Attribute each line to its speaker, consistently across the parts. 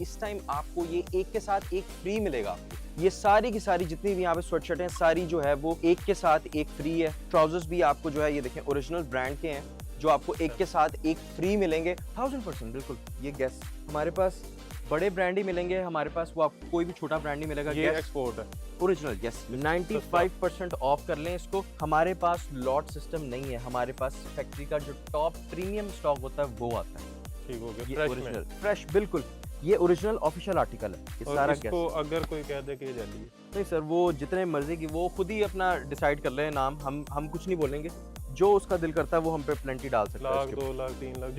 Speaker 1: इस टाइम आपको ये एक के साथ एक फ्री मिलेगा। ये सारी की सारी जितनी भी यहाँ पे स्वेटशर्ट हैं सारी जो है वो एक के साथ एक फ्री है। ट्राउजर्स भी आपको जो है ये देखें ओरिजिनल ब्रांड के हैं जो आपको एक के साथ एक फ्री मिलेंगे 1000%। बिल्कुल ये गैस हमारे पास बड़े ब्रांड ही मिलेंगे, हमारे पास वो आपको कोई भी छोटा ब्रांड नहीं मिलेगा।
Speaker 2: ये एक्सपोर्ट है
Speaker 1: ओरिजिनल यस 95% ऑफ कर लें इसको। हमारे पास लॉट सिस्टम नहीं है, हमारे पास फैक्ट्री का जो टॉप प्रीमियम स्टॉक होता है वो आता है।
Speaker 2: ठीक हो गया,
Speaker 1: ये ओरिजिनल फ्रेश बिल्कुल ये ओरिजिनल ऑफिशियल आर्टिकल है। ये
Speaker 2: और
Speaker 1: सारा
Speaker 2: इसको अगर कोई कह दे कि ये जाली है
Speaker 1: नहीं सर, वो जितने मर्जी की वो खुद ही अपना डिसाइड कर ले नाम, हम कुछ नहीं बोलेंगे। जो उसका दिल करता है वो हम पे प्लेंटी डाल सकता है।
Speaker 2: लाख 2 लाख 3 लाख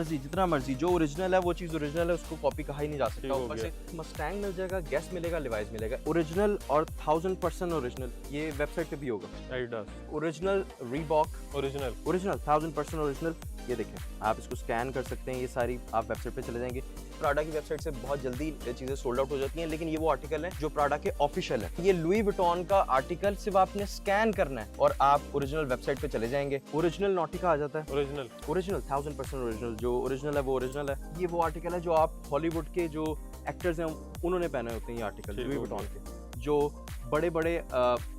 Speaker 1: जितना मर्जी जो ओरिजिनल है वो चीज ओरिजिनल है, उसको कॉपी कहा ही नहीं जा सकता। ऊपर से मस्टैंग मिल जाएगा, गैस मिलेगा, लिवाइस मिलेगा, ओरिजिनल और 1000% ओरिजिनल। ये वेबसाइट पे भी होगा।
Speaker 2: Adidas
Speaker 1: original, Reebok
Speaker 2: original
Speaker 1: 1000% original. ये देखें आप इसको स्कैन कर सकते हैं, ये सारी आप वेबसाइट पे चले जाएंगे। प्राडा की वेबसाइट से बहुत जल्दी चीजें सोल्ड आउट हो जाती हैं, लेकिन ये वो आर्टिकल है जो प्राडा के ऑफिशियल है। ये लुई विटॉन का आर्टिकल सिर्फ आपने स्कैन करना है और आप ओरिजिनल वेबसाइट पे चले जाएंगे। ओरिजिनल नॉटिका आ जाता है। ओरिजिनल 1000% ओरिजिनल, जो ओरिजिनल है वो ओरिजिनल है। ये वो आर्टिकल है जो आप हॉलीवुड के जो एक्टर्स हैं उन्होंने पहने होते हैं। ये आर्टिकल लुई विटॉन के जो बड़े बड़े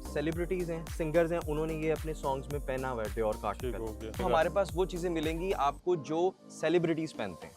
Speaker 1: सेलिब्रिटीज हैं, सिंगर्स हैं, उन्होंने ये अपने सॉन्ग्स में पहना हुआ है डियोर का आर्टिकल। तो हमारे पास वो चीजें मिलेंगी आपको जो सेलिब्रिटीज पहनते हैं।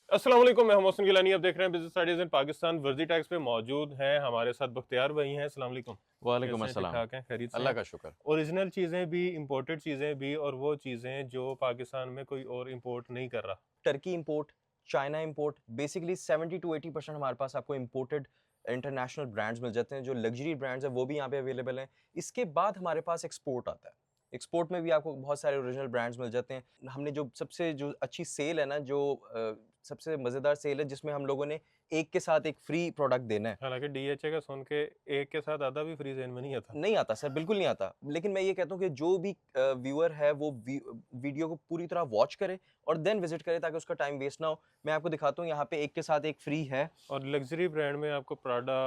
Speaker 2: अस्सलाम वालेकुम, मैं मोहसिन गिलानी, आप देख रहे हैं बिजनेस स्टडीज इन पाकिस्तान। वर्जी टैक्स पे मौजूद हैं हमारे साथ बख्तियार भाई हैं। अस्सलाम वालेकुम।
Speaker 1: वालेकुम अस्सलाम।
Speaker 2: ठीक है, खैरियत से?
Speaker 1: अल्लाह का शुक्र।
Speaker 2: ओरिजिनल चीजें भी, इंपोर्टेड चीजें भी, और वो चीजें जो पाकिस्तान में कोई और इंपोर्ट नहीं कर रहा।
Speaker 1: Turkey import, China import, basically 70 to 80% हमारे पास आपको इंपोर्टेड इंटरनेशनल ब्रांड्स मिल जाते हैं। जो लग्जरी ब्रांड्स हैं वो भी यहाँ पे अवेलेबल हैं। इसके बाद हमारे पास एक्सपोर्ट आता है। एक्सपोर्ट में भी आपको बहुत सारे ओरिजिनल ब्रांड्स मिल जाते हैं। हमने जो सबसे जो अच्छी सेल है ना, जो सबसे मज़ेदार सेल है जिसमें हम लोगों ने एक के साथ एक फ्री प्रोडक्ट देना है।
Speaker 2: हालांकि डीएचए का सुन के एक के साथ आधा भी फ्री सेल में नहीं आता।
Speaker 1: नहीं आता सर, बिल्कुल नहीं आता। लेकिन मैं ये कहता हूँ कि जो भी व्यूअर है वो वीडियो को पूरी तरह वॉच करे और देन विजिट करे ताकि उसका टाइम वेस्ट ना हो। मैं आपको दिखाता हूँ यहाँ पे एक के साथ एक फ्री है।
Speaker 2: और लग्जरी ब्रांड में आपको प्राडा,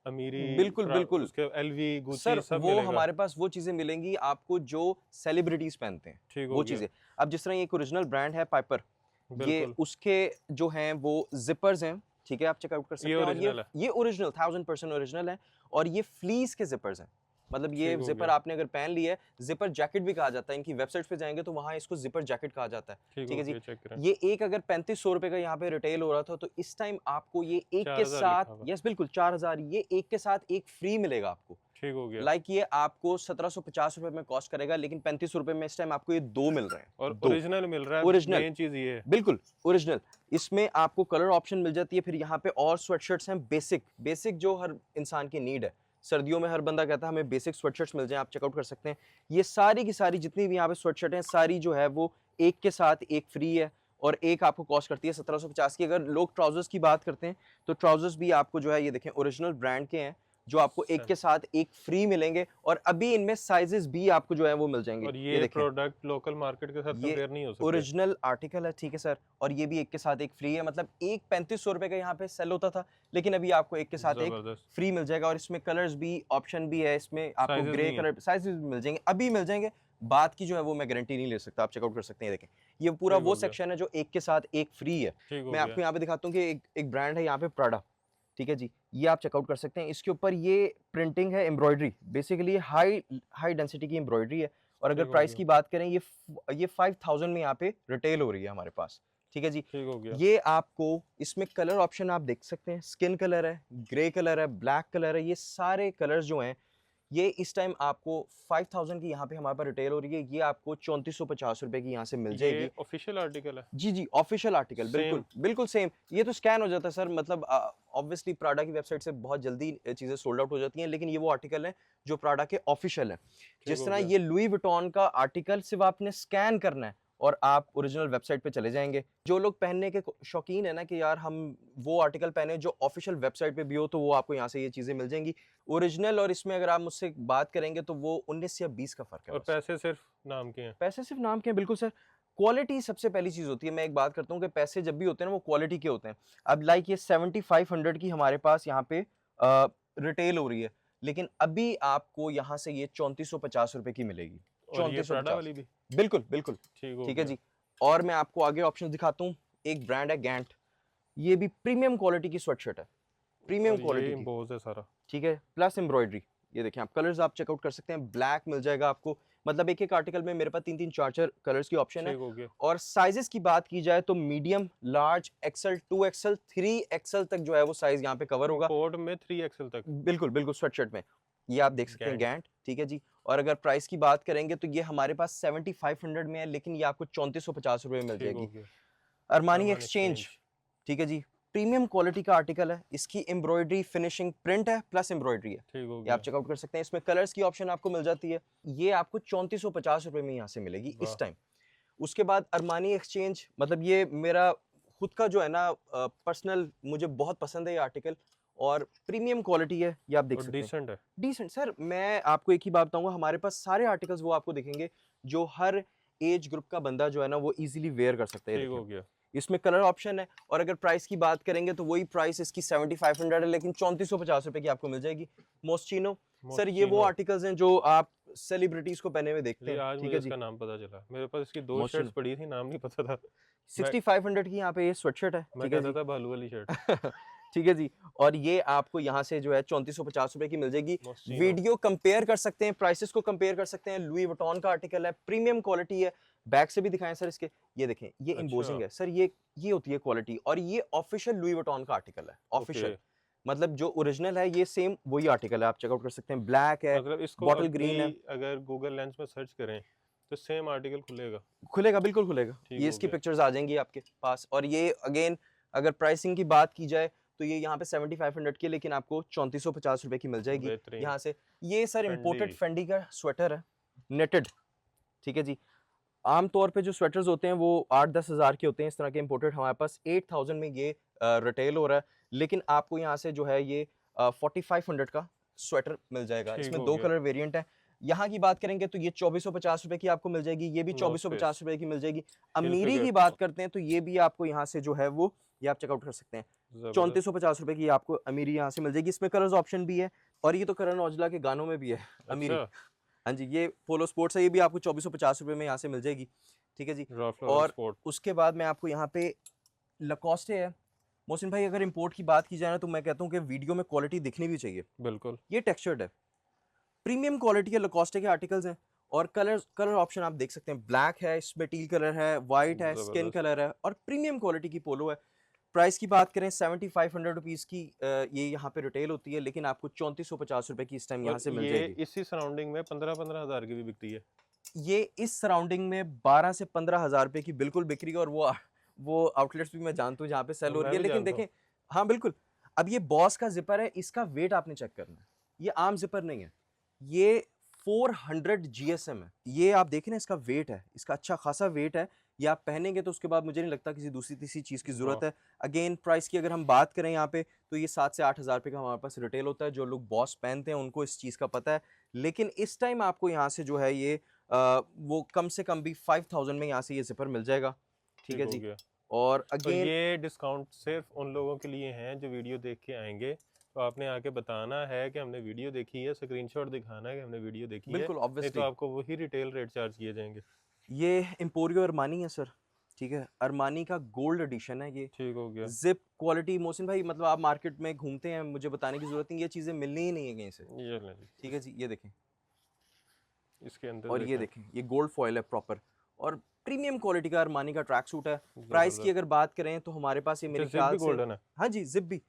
Speaker 2: अमीरी,
Speaker 1: बिल्कुल
Speaker 2: उसके एलवी, गुची
Speaker 1: सर
Speaker 2: सब
Speaker 1: वो
Speaker 2: मिलेगा।
Speaker 1: हमारे पास वो चीजें मिलेंगी आपको जो सेलिब्रिटीज पहनते हैं।
Speaker 2: ठीक
Speaker 1: वो चीजें अब जिस तरह एक ओरिजिनल ब्रांड है पाइपर, ये उसके जो हैं वो जिपर्स हैं। ठीक है, आप चेकआउट कर सकते हैं। ये ओरिजिनल 1000% ओरिजिनल है और ये फ्लीस के जिपर्स हैं। मतलब ये जिपर आपने अगर पहन लिया है, जिपर जैकेट भी कहा जाता है। इनकी वेबसाइट पे जाएंगे तो वहां इसको जिपर जैकेट कहा जाता है। ठीक है जी। ये एक अगर 3500 रुपए का यहाँ पे रिटेल हो रहा था तो इस टाइम आपको ये एक के साथ, यस बिल्कुल 4000, ये एक के साथ एक फ्री मिलेगा आपको।
Speaker 2: ठीक हो गया।
Speaker 1: लाइक ये आपको 1750 रुपए में कॉस्ट करेगा, लेकिन 3500 रुपए में इस टाइम आपको ये दो मिल रहे हैं
Speaker 2: और ओरिजिनल मिल रहा है।
Speaker 1: ओरिजिनल
Speaker 2: मेन चीज ये है,
Speaker 1: बिल्कुल ओरिजिनल। इसमें आपको कलर ऑप्शन मिल जाती है। फिर यहाँ पे और स्वेटशर्ट्स हैं बेसिक जो हर इंसान की नीड है। सर्दियों में हर बंदा कहता है हमें बेसिक स्वेटशर्ट्स मिल जाए, आप चेकआउट कर सकते हैं। ये सारी की सारी जितनी भी यहाँ पे स्वेटशर्ट हैं सारी जो है वो एक के साथ एक फ्री है और एक आपको कॉस्ट करती है 1750 की। अगर लोग ट्राउजर्स की बात करते हैं तो ट्राउजर्स भी आपको जो है ये देखें ओरिजिनल ब्रांड के हैं जो आपको एक के साथ एक फ्री मिलेंगे और अभी इनमें साइजेस भी आपको जो है वो मिल जाएंगे।
Speaker 2: और ये प्रोडक्ट लोकल मार्केट के साथ कंपेयर नहीं हो सकता।
Speaker 1: ओरिजिनल आर्टिकल है, ठीक है सर। और ये भी एक के साथ एक फ्री है। मतलब एक 3500 रुपए का यहाँ पे सेल होता था, लेकिन अभी आपको एक के साथ एक फ्री मिल जाएगा। और इसमें कलर्स भी ऑप्शन भी है, इसमें आपको ग्रे कलर साइजेस भी मिल जाएंगे, अभी मिल जाएंगे। बात की जो है वो मैं गारंटी नहीं ले सकता, आप चेकआउट कर सकते हैं। देखें ये पूरा वो सेक्शन है जो एक के साथ एक फ्री है। मैं आपको यहाँ पे दिखाता हूँ कि एक ब्रांड है यहाँ पे प्राडा, ठीक है जी। ये आप चेकआउट कर सकते हैं। इसके ऊपर ये प्रिंटिंग है, एम्ब्रॉयडरी, बेसिकली हाई डेंसिटी की एम्ब्रॉयडरी है। और अगर प्राइस की बात करें ये 5000 में यहाँ पे रिटेल हो रही है हमारे पास। ठीक है जी।
Speaker 2: ठीक हो गया।
Speaker 1: ये आपको इसमें कलर ऑप्शन आप देख सकते हैं, स्किन कलर है, ग्रे कलर है, ब्लैक कलर है। ये सारे कलर्स जो हैं ये इस टाइम आपको 5000 की यहाँ पे हमारे पास रिटेल हो रही है। ये आपको 3450 रुपए की यहाँ से मिल जाएगी।
Speaker 2: ऑफिशियल आर्टिकल है
Speaker 1: जी, ऑफिशियल आर्टिकल, बिल्कुल सेम। ये तो स्कैन हो जाता है सर। मतलब ऑब्वियसली प्राडा की वेबसाइट से बहुत जल्दी चीजें सोल्ड आउट हो जाती हैं, लेकिन ये वो आर्टिकल है जो प्राडा के ऑफिशियल है। जिस तरह ये लुई विटॉन का आर्टिकल सिर्फ आपने स्कैन करना है और आप ओरिजिनल वेबसाइट पे चले जाएंगे। जो लोग पहनने के शौकीन है ना कि यार हम वो आर्टिकल पहने जो ऑफिशियल वेबसाइट पे भी हो, तो वो आपको यहाँ से ये चीजें मिल जाएंगी ओरिजिनल। और इसमें अगर आप मुझसे बात करेंगे तो वो 19 या 20 का फर्क है।
Speaker 2: और पैसे सिर्फ नाम के हैं।
Speaker 1: पैसे सिर्फ नाम के हैं, बिल्कुल सर। क्वालिटी सबसे पहली चीज होती है। मैं एक बात करता हूँ कि पैसे जब भी होते हैं ना वो क्वालिटी के होते हैं। अब लाइक ये 7500 की हमारे पास यहाँ पे रिटेल हो रही है, लेकिन अभी आपको यहाँ से ये 3450 रुपए की मिलेगी।
Speaker 2: 3450 वाली भी
Speaker 1: बिल्कुल ठीक है जी। और मैं आपको आगे ऑप्शन दिखाता हूँ। एक ब्रांड है गैंट, ये भी प्रीमियम क्वालिटी की स्वेटशर्ट है, प्रीमियम
Speaker 2: और ये
Speaker 1: क्वालिटी की,
Speaker 2: इम्पोज है सारा।
Speaker 1: ठीक है, प्लस एम्ब्रॉयडरी। ये देखें आप कलर्स आप चेकआउट कर सकते हैं, ब्लैक मिल जाएगा आपको, मतलब एक एक आर्टिकल में मेरे पास 3 3 4 4 कलर्स की ऑप्शन है।
Speaker 2: ठीक हो गया।
Speaker 1: और साइजेस की बात की जाए तो medium, large, Excel, 2XL, 3XL तक जो है वो साइज यहाँ पे कवर होगा।
Speaker 2: कोड में 3XL तक।
Speaker 1: बिल्कुल बिल्कुल स्वेटशर्ट में ये आप देख सकते हैं
Speaker 2: गैंट।
Speaker 1: गैंट, ठीक है जी। और अगर प्राइस की बात करेंगे तो ये हमारे पास 7500 में है, लेकिन ये आपको 3450 रुपये में मिल
Speaker 2: ठीक हो
Speaker 1: जाएगी।
Speaker 2: गया।
Speaker 1: अरमानी
Speaker 2: अरमान
Speaker 1: एक्सचेंज, ठीक है जी, प्रीमियम क्वालिटी का आर्टिकल है, इसकी एम्ब्रॉयडरी फिनिशिंग प्रिंट है प्लस एम्ब्रॉयडरी है,
Speaker 2: ठीक हो
Speaker 1: ये
Speaker 2: गया।
Speaker 1: आप चेकआउट कर सकते हैं। इसमें कलर्स की ऑप्शन आपको मिल जाती है, ये आपको 3450 रुपये में यहाँ से मिलेगी
Speaker 2: वाह।
Speaker 1: इस टाइम। उसके बाद अरमानी एक्सचेंज, मतलब ये मेरा खुद का जो है ना पर्सनल, मुझे बहुत पसंद है ये आर्टिकल, और प्रीमियम क्वालिटी है, ये आप देख
Speaker 2: और
Speaker 1: सकते हैं।
Speaker 2: डिसेंट है।
Speaker 1: डिसेंट सर, मैं आपको एक ही बात बताऊंगा, हमारे पास सारे आर्टिकल्स वो आपको दिखेंगे जो हर एज ग्रुप का बंदा जो है ना वो इजीली वेयर कर सकता है। ये
Speaker 2: ठीक हो
Speaker 1: देखें,
Speaker 2: गया।
Speaker 1: इसमें कलर ऑप्शन है। और अगर प्राइस की बात करेंगे तो वही प्राइस इसकी 7500 है, लेकिन 3450 रुपए की आपको मिल जाएगी। मोस्चिनो सर, ये वो
Speaker 2: मोस्चिनो।
Speaker 1: आर्टिकल्स हैं जो आप सेलिब्रिटीज को पहने हुए देखते
Speaker 2: ये
Speaker 1: हैं,
Speaker 2: आज
Speaker 1: ठीक
Speaker 2: मुझे
Speaker 1: है जी।
Speaker 2: इसका नाम पता चला, मेरे पास इसकी 2
Speaker 1: मोस्चिनो
Speaker 2: शर्ट्स पड़ी थी, नाम नहीं पता था। मैं
Speaker 1: 6500 की यहाँ पे ये स्वेटशर्ट है,
Speaker 2: मैं
Speaker 1: ठीक है
Speaker 2: कहता
Speaker 1: जी।
Speaker 2: था भालू वाली शर्ट।
Speaker 1: ठीक है जी। और ये आपको यहाँ से जो है 3450 रुपए की मिल जाएगी।
Speaker 2: मोस्चिनो।
Speaker 1: वीडियो कंपेयर कर सकते हैं, प्राइसेस को कंपेयर कर सकते हैं। लुई वुइटन का आर्टिकल है, प्रीमियम क्वालिटी है। बैक से भी दिखाएं सर इसके, ये देखें, ये एम्बोजिंग
Speaker 2: अच्छा।
Speaker 1: है सर, ये होती है क्वालिटी। और ये ऑफिशियल लुई वुइटन का आर्टिकल है, ऑफिशियल,
Speaker 2: ओके।
Speaker 1: मतलब जो ओरिजिनल है ये सेम वही आर्टिकल है, आप चेकआउट कर सकते हैं। ब्लैक है,
Speaker 2: मतलब इसको
Speaker 1: बॉटल
Speaker 2: अभी
Speaker 1: ग्रीन है।
Speaker 2: अगर गूगल लेंस में सर्च करें तो सेम आर्टिकल खुलेगा।
Speaker 1: खुलेगा, बिल्कुल खुलेगा,
Speaker 2: ठीक
Speaker 1: ये
Speaker 2: हो
Speaker 1: इसकी
Speaker 2: गया।
Speaker 1: पिक्चर्स आ जाएंगी आपके पास। और ये अगेन अगर प्राइसिंग की बात की जाए तो ये यहाँ पे 7500 की है, लेकिन आपको 3450 रुपए की मिल जाएगी
Speaker 2: बेहतरीन।
Speaker 1: यहाँ से। ये सर इम्पोर्टेड
Speaker 2: फेंडी।
Speaker 1: फेंडी का स्वेटर है, नेटेड, ठीक है जी। आमतौर पे जो स्वेटर्स होते हैं वो 8-10 हज़ार के होते हैं, इस तरह के इम्पोर्टेड हमारे पास 8000 में ये रिटेल हो रहा है। लेकिन आपको यहाँ से जो है ये 4500 का स्वेटर मिल जाएगा।
Speaker 2: ठीक
Speaker 1: इसमें
Speaker 2: हो
Speaker 1: 2
Speaker 2: गया।
Speaker 1: कलर वेरिएंट है। यहाँ की बात करेंगे तो ये 2450 रुपए की आपको मिल जाएगी, ये भी
Speaker 2: नो
Speaker 1: 2450
Speaker 2: स्पेस।
Speaker 1: रुपए की मिल जाएगी।
Speaker 2: हिल
Speaker 1: अमीरी
Speaker 2: फिगर।
Speaker 1: की बात करते हैं तो ये भी आपको यहाँ से जो है वो ये आप चेकआउट कर सकते हैं।
Speaker 2: जबरदस्त।
Speaker 1: 3450 रुपए की आपको अमीरी यहाँ से मिल जाएगी। इसमें कलर्स ऑप्शन भी है, और ये तो करण औजला के गानों में भी है अमीरी।
Speaker 2: अच्छा।
Speaker 1: हाँ जी, ये पोलो स्पोर्ट्स है, ये भी आपको 2450 रुपए में यहाँ से मिल जाएगी, ठीक है जी।
Speaker 2: रॉफ लॉरेंस
Speaker 1: और
Speaker 2: स्पोर्ट।
Speaker 1: उसके बाद मैं आपको यहाँ पे लकोस्टे है। मोहसिन भाई, अगर इंपोर्ट की बात की जाए ना तो मैं कहता हूँ कि वीडियो में क्वालिटी दिखनी भी चाहिए।
Speaker 2: बिल्कुल।
Speaker 1: ये टेक्सचर्ड है, प्रीमियम क्वालिटी के लकोस्टे के आर्टिकल्स हैं। और कलर ऑप्शन आप देख सकते हैं, ब्लैक है, इसमें टील कलर है, वाइट है, स्किन
Speaker 2: जबरदस्त।
Speaker 1: कलर है, और प्रीमियम क्वालिटी की पोलो है। प्राइस की बात करें 7500 रुपीज़ की ये यहाँ पे रिटेल होती है, लेकिन आपको 3450 रुपए की इस टाइम यहाँ
Speaker 2: और
Speaker 1: से मिल
Speaker 2: ये
Speaker 1: जाएगी।
Speaker 2: इसी सराउंडिंग में 15-15 हज़ार की भी बिकती है।
Speaker 1: ये इस सराउंडिंग में 12 से 15 हज़ार रुपए की बिल्कुल बिक्री है, और वो आउटलेट्स भी मैं जानता हूँ जहाँ पे सेल हो
Speaker 2: मैं
Speaker 1: रही है।
Speaker 2: भी
Speaker 1: लेकिन
Speaker 2: जानता हूँ।
Speaker 1: देखें, हाँ बिल्कुल, अब ये बॉस का जिपर है, इसका वेट आपने चेक करना है, ये आम जिपर नहीं है, ये 400 GSM है। ये आप देखें ना, इसका वेट है, इसका अच्छा खासा वेट है। ये आप पहनेंगे तो उसके बाद मुझे नहीं लगता किसी दूसरी तीसरी चीज़ की ज़रूरत
Speaker 2: वाह।
Speaker 1: है। अगेन प्राइस की अगर हम बात करें यहाँ पे तो ये 7 से 8 हज़ार रुपये का हमारे पास रिटेल होता है। जो लोग बॉस पहनते हैं उनको इस चीज़ का पता है। लेकिन इस टाइम आपको यहाँ से जो है ये वो कम से कम भी 5000 में यहाँ से ये जिपर मिल जाएगा, ठीक है
Speaker 2: हो
Speaker 1: जी।
Speaker 2: गया।
Speaker 1: और
Speaker 2: तो
Speaker 1: अगेन
Speaker 2: ये डिस्काउंट सिर्फ उन लोगों के लिए हैं जो वीडियो देख के आएंगे। तो आपने आके बताना है कि हमने वीडियो देखी है, स्क्रीनशॉट दिखाना है कि हमने वीडियो देखी है,
Speaker 1: बिल्कुल
Speaker 2: नहीं तो
Speaker 1: ऑब्वियसली
Speaker 2: आपको वही रिटेल रेट चार्ज किए जाएंगे।
Speaker 1: ये एम्पोरियो अरमानी है सर, ठीक है, अरमानी का गोल्ड एडिशन है ये।
Speaker 2: ठीक हो गया।
Speaker 1: जिप क्वालिटी, मोहसिन भाई मतलब आप मार्केट में घूमते हैं, मुझे बताने की जरूरत नहीं, ये चीज़ें मिलनी ही नहीं है कहीं से,
Speaker 2: ये लें जी।
Speaker 1: ठीक है जी। ये देखें,
Speaker 2: इसके अंदर
Speaker 1: और ये
Speaker 2: देखें।
Speaker 1: देखें, ये गोल्ड फॉयल है प्रॉपर, और प्रीमियम क्वालिटी का अरमानी का ट्रैक सूट है। प्राइस की
Speaker 2: जबरदस्त।
Speaker 1: अगर बात करें तो हमारे पास ये मेरे
Speaker 2: अच्छा, जिप
Speaker 1: ख्याल
Speaker 2: भी
Speaker 1: से,
Speaker 2: गोल्डन है।
Speaker 1: हाँ जी, जिप भी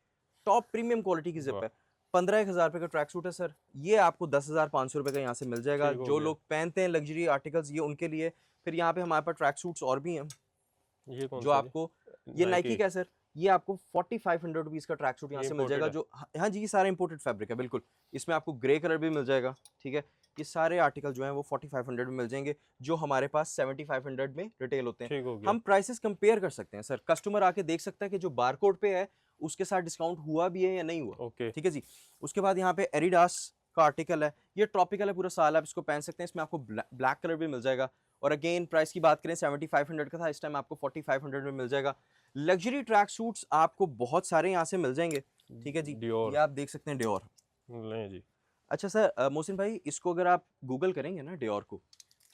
Speaker 1: टॉप प्रीमियम क्वालिटी की जिप
Speaker 2: वाह।
Speaker 1: है। 15-1000 रुपये का ट्रैक सूट है सर, ये आपको 10,500 रुपये का यहाँ से मिल जाएगा।
Speaker 2: ठीक हो
Speaker 1: जो
Speaker 2: गया।
Speaker 1: लोग पहनते हैं लग्जरी आर्टिकल्स, ये उनके लिए। फिर यहाँ पे हमारे पास ट्रैक सूट्स और भी हैं
Speaker 2: ये कौन
Speaker 1: जो
Speaker 2: सा
Speaker 1: आपको, ये नाइकी का है सर, ये आपको 4500 रुपीज़ का ट्रैक सूट यहाँ
Speaker 2: ये
Speaker 1: से मिल जाएगा।
Speaker 2: imported
Speaker 1: जो हाँ जी, ये सारा इंपोर्टेड फैब्रिक है बिल्कुल। इसमें आपको ग्रे कलर भी मिल जाएगा, ठीक है। ये सारे आर्टिकल जो हैं वो 4500 में मिल जाएंगे, जो हमारे पास 7500 में रिटेल होते हैं।
Speaker 2: ठीक हो गया।
Speaker 1: हम प्राइसेस कंपेयर कर सकते हैं सर, कस्टमर आके देख सकता है कि जो बारकोड पे है उसके साथ डिस्काउंट हुआ भी है या नहीं हुआ,
Speaker 2: ओके।
Speaker 1: ठीक है जी। उसके बाद यहाँ पे एडिडास का आर्टिकल है, ये ट्रॉपिकल है, पूरा साल आप इसको पहन सकते हैं। इसमें आपको ब्लैक कलर भी मिल जाएगा। और अगेन प्राइस की बात करें 7500 का था, इस टाइम आपको 4500 में मिल जाएगा। लग्जरी ट्रैक सूट्स आपको बहुत सारे यहाँ से मिल जाएंगे, ठीक है जी।
Speaker 2: डियोर।
Speaker 1: ये आप देख सकते हैं, डियोर।
Speaker 2: लें जी।
Speaker 1: अच्छा सर, मोहसिन भाई, इसको अगर आप गूगल करेंगे ना डियोर को,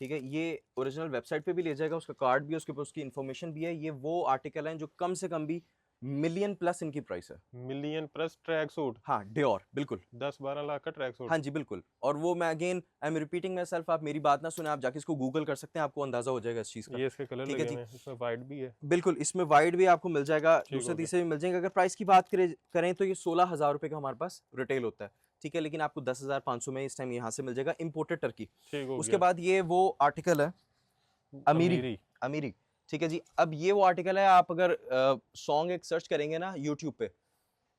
Speaker 1: ठीक है, ये ओरिजिनल वेबसाइट पे भी ले जाएगा, उसका कार्ड भी है, उसके ऊपर उसकी इन्फॉर्मेशन भी है। ये वो आर्टिकल हैं जो कम से कम भी मिलियन प्लस इनकी प्राइस है।
Speaker 2: Million plus track suit.
Speaker 1: हाँ डियोर, बिल्कुल
Speaker 2: 10-12 लाख का ट्रैक सूट।
Speaker 1: हाँ जी बिल्कुल। और वो मैं again I am repeating my self, आप मेरी बात ना सुने, आप जाके इसको गूगल कर सकते हैं, आपको अंदाजा हो जाएगा इस चीज़ का।
Speaker 2: ये इसके कलर
Speaker 1: ठीक
Speaker 2: लगे
Speaker 1: है जी,
Speaker 2: हुए हैं, इसमें वाइट भी है।
Speaker 1: बिल्कुल इसमें वाइट भी आपको मिल जाएगा,
Speaker 2: ठीक
Speaker 1: दूसरे
Speaker 2: हो गया।
Speaker 1: तीसरे भी मिल जाएंगे। अगर प्राइस की बात करें तो ये 16,000 रुपये का हमारे पास रिटेल होता है, ठीक है, लेकिन आपको 10,500 में इस टाइम यहाँ से मिल जाएगा, इम्पोर्टेड टर्की।
Speaker 2: ठीक हो
Speaker 1: उसके
Speaker 2: गया।
Speaker 1: बाद ये वो आर्टिकल है अमीरी, अमीरी, ठीक है जी। अब ये वो आर्टिकल है, आप अगर सॉन्ग एक सर्च करेंगे ना यूट्यूब पे,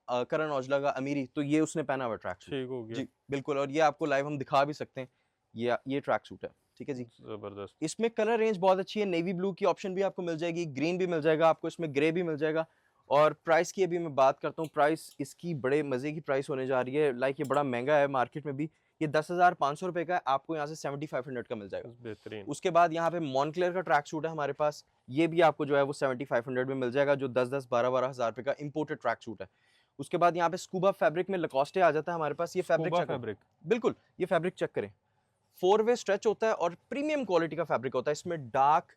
Speaker 1: करण औजला का अमीरी, तो ये उसने पहना हुआ ट्रैक सूट।
Speaker 2: ठीक हो गया
Speaker 1: जी बिल्कुल, और ये आपको लाइव हम दिखा भी सकते हैं, ये ट्रैक सूट है, ठीक है जी।
Speaker 2: जबरदस्त।
Speaker 1: इसमें कलर रेंज बहुत अच्छी है, नेवी ब्लू की ऑप्शन भी आपको मिल जाएगी, ग्रीन भी मिल जाएगा आपको, इसमें ग्रे भी मिल जाएगा। और प्राइस की अभी मैं बात करता हूँ, प्राइस इसकी बड़े मजे की प्राइस होने जा रही है, लाइक ये बड़ा महंगा है मार्केट में भी, ये 10,500 रुपए का है, आपको यहाँ से 7,500 का मिल जाएगा।
Speaker 2: बेहतरीन।
Speaker 1: उसके बाद यहाँ पे मॉनक्लेयर का ट्रैक सूट है हमारे पास, ये भी आपको जो है वो 7,500 में मिल जाएगा, जो 10-10, 12-12 हज़ार रुपए का इंपोर्टेड ट्रैक सूट है। उसके बाद यहाँ पे स्कूबा फैब्रिक में लकोस्टे आ जाता है हमारे पास, ये फैब्रिक चेक
Speaker 2: फैब्रिक।
Speaker 1: बिल्कुल, ये फैब्रिक चेक करें, 4 वे स्ट्रेच होता है और प्रीमियम क्वालिटी का फैब्रिक होता है। इसमें डार्क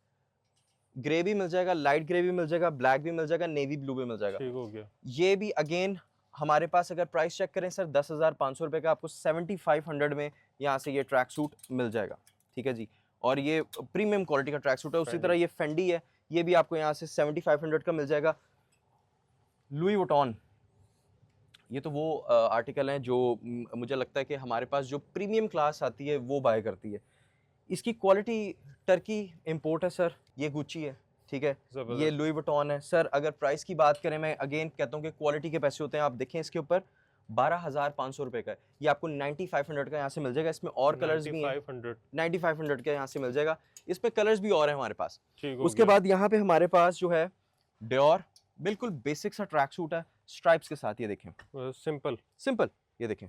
Speaker 1: ग्रे भी मिल जाएगा, लाइट ग्रे भी मिल जाएगा, ब्लैक भी मिल जाएगा, नेवी ब्लू भी मिल जाएगा।
Speaker 2: ठीक हो गया।
Speaker 1: ये भी अगेन हमारे पास अगर प्राइस चेक करें सर 10,500 रुपए का, आपको 7,500 में यहाँ से ये ट्रैक सूट मिल जाएगा, ठीक है जी। और ये प्रीमियम क्वालिटी का ट्रैक सूट है। उसी तरह ये फेंडी है, ये भी आपको यहाँ से 7,500 का मिल जाएगा। लुई वुइटन, ये तो वो आर्टिकल हैं जो मुझे लगता है कि हमारे पास जो प्रीमियम क्लास आती है वो बाय करती है। इसकी क्वालिटी टर्की इंपोर्ट है सर, ये गुच्ची है, ठीक है, ये लुई वुइटन है सर। अगर प्राइस की बात करें, मैं अगेन कहता हूँ कि क्वालिटी के पैसे होते हैं, आप देखें इसके ऊपर 12,500 रुपए का है, ये आपको 9,500 का यहाँ से मिल जाएगा। इसमें और कलर्स भी हैं, 9,500 का यहाँ से मिल जाएगा, इसमें कलर्स भी और हैं हमारे पास। उसके बाद यहाँ पे हमारे पास जो है डियोर, बिल्कुल बेसिक सा ट्रैक सूट है स्ट्राइप्स के साथ, ये देखें
Speaker 2: सिंपल
Speaker 1: सिंपल, ये देखें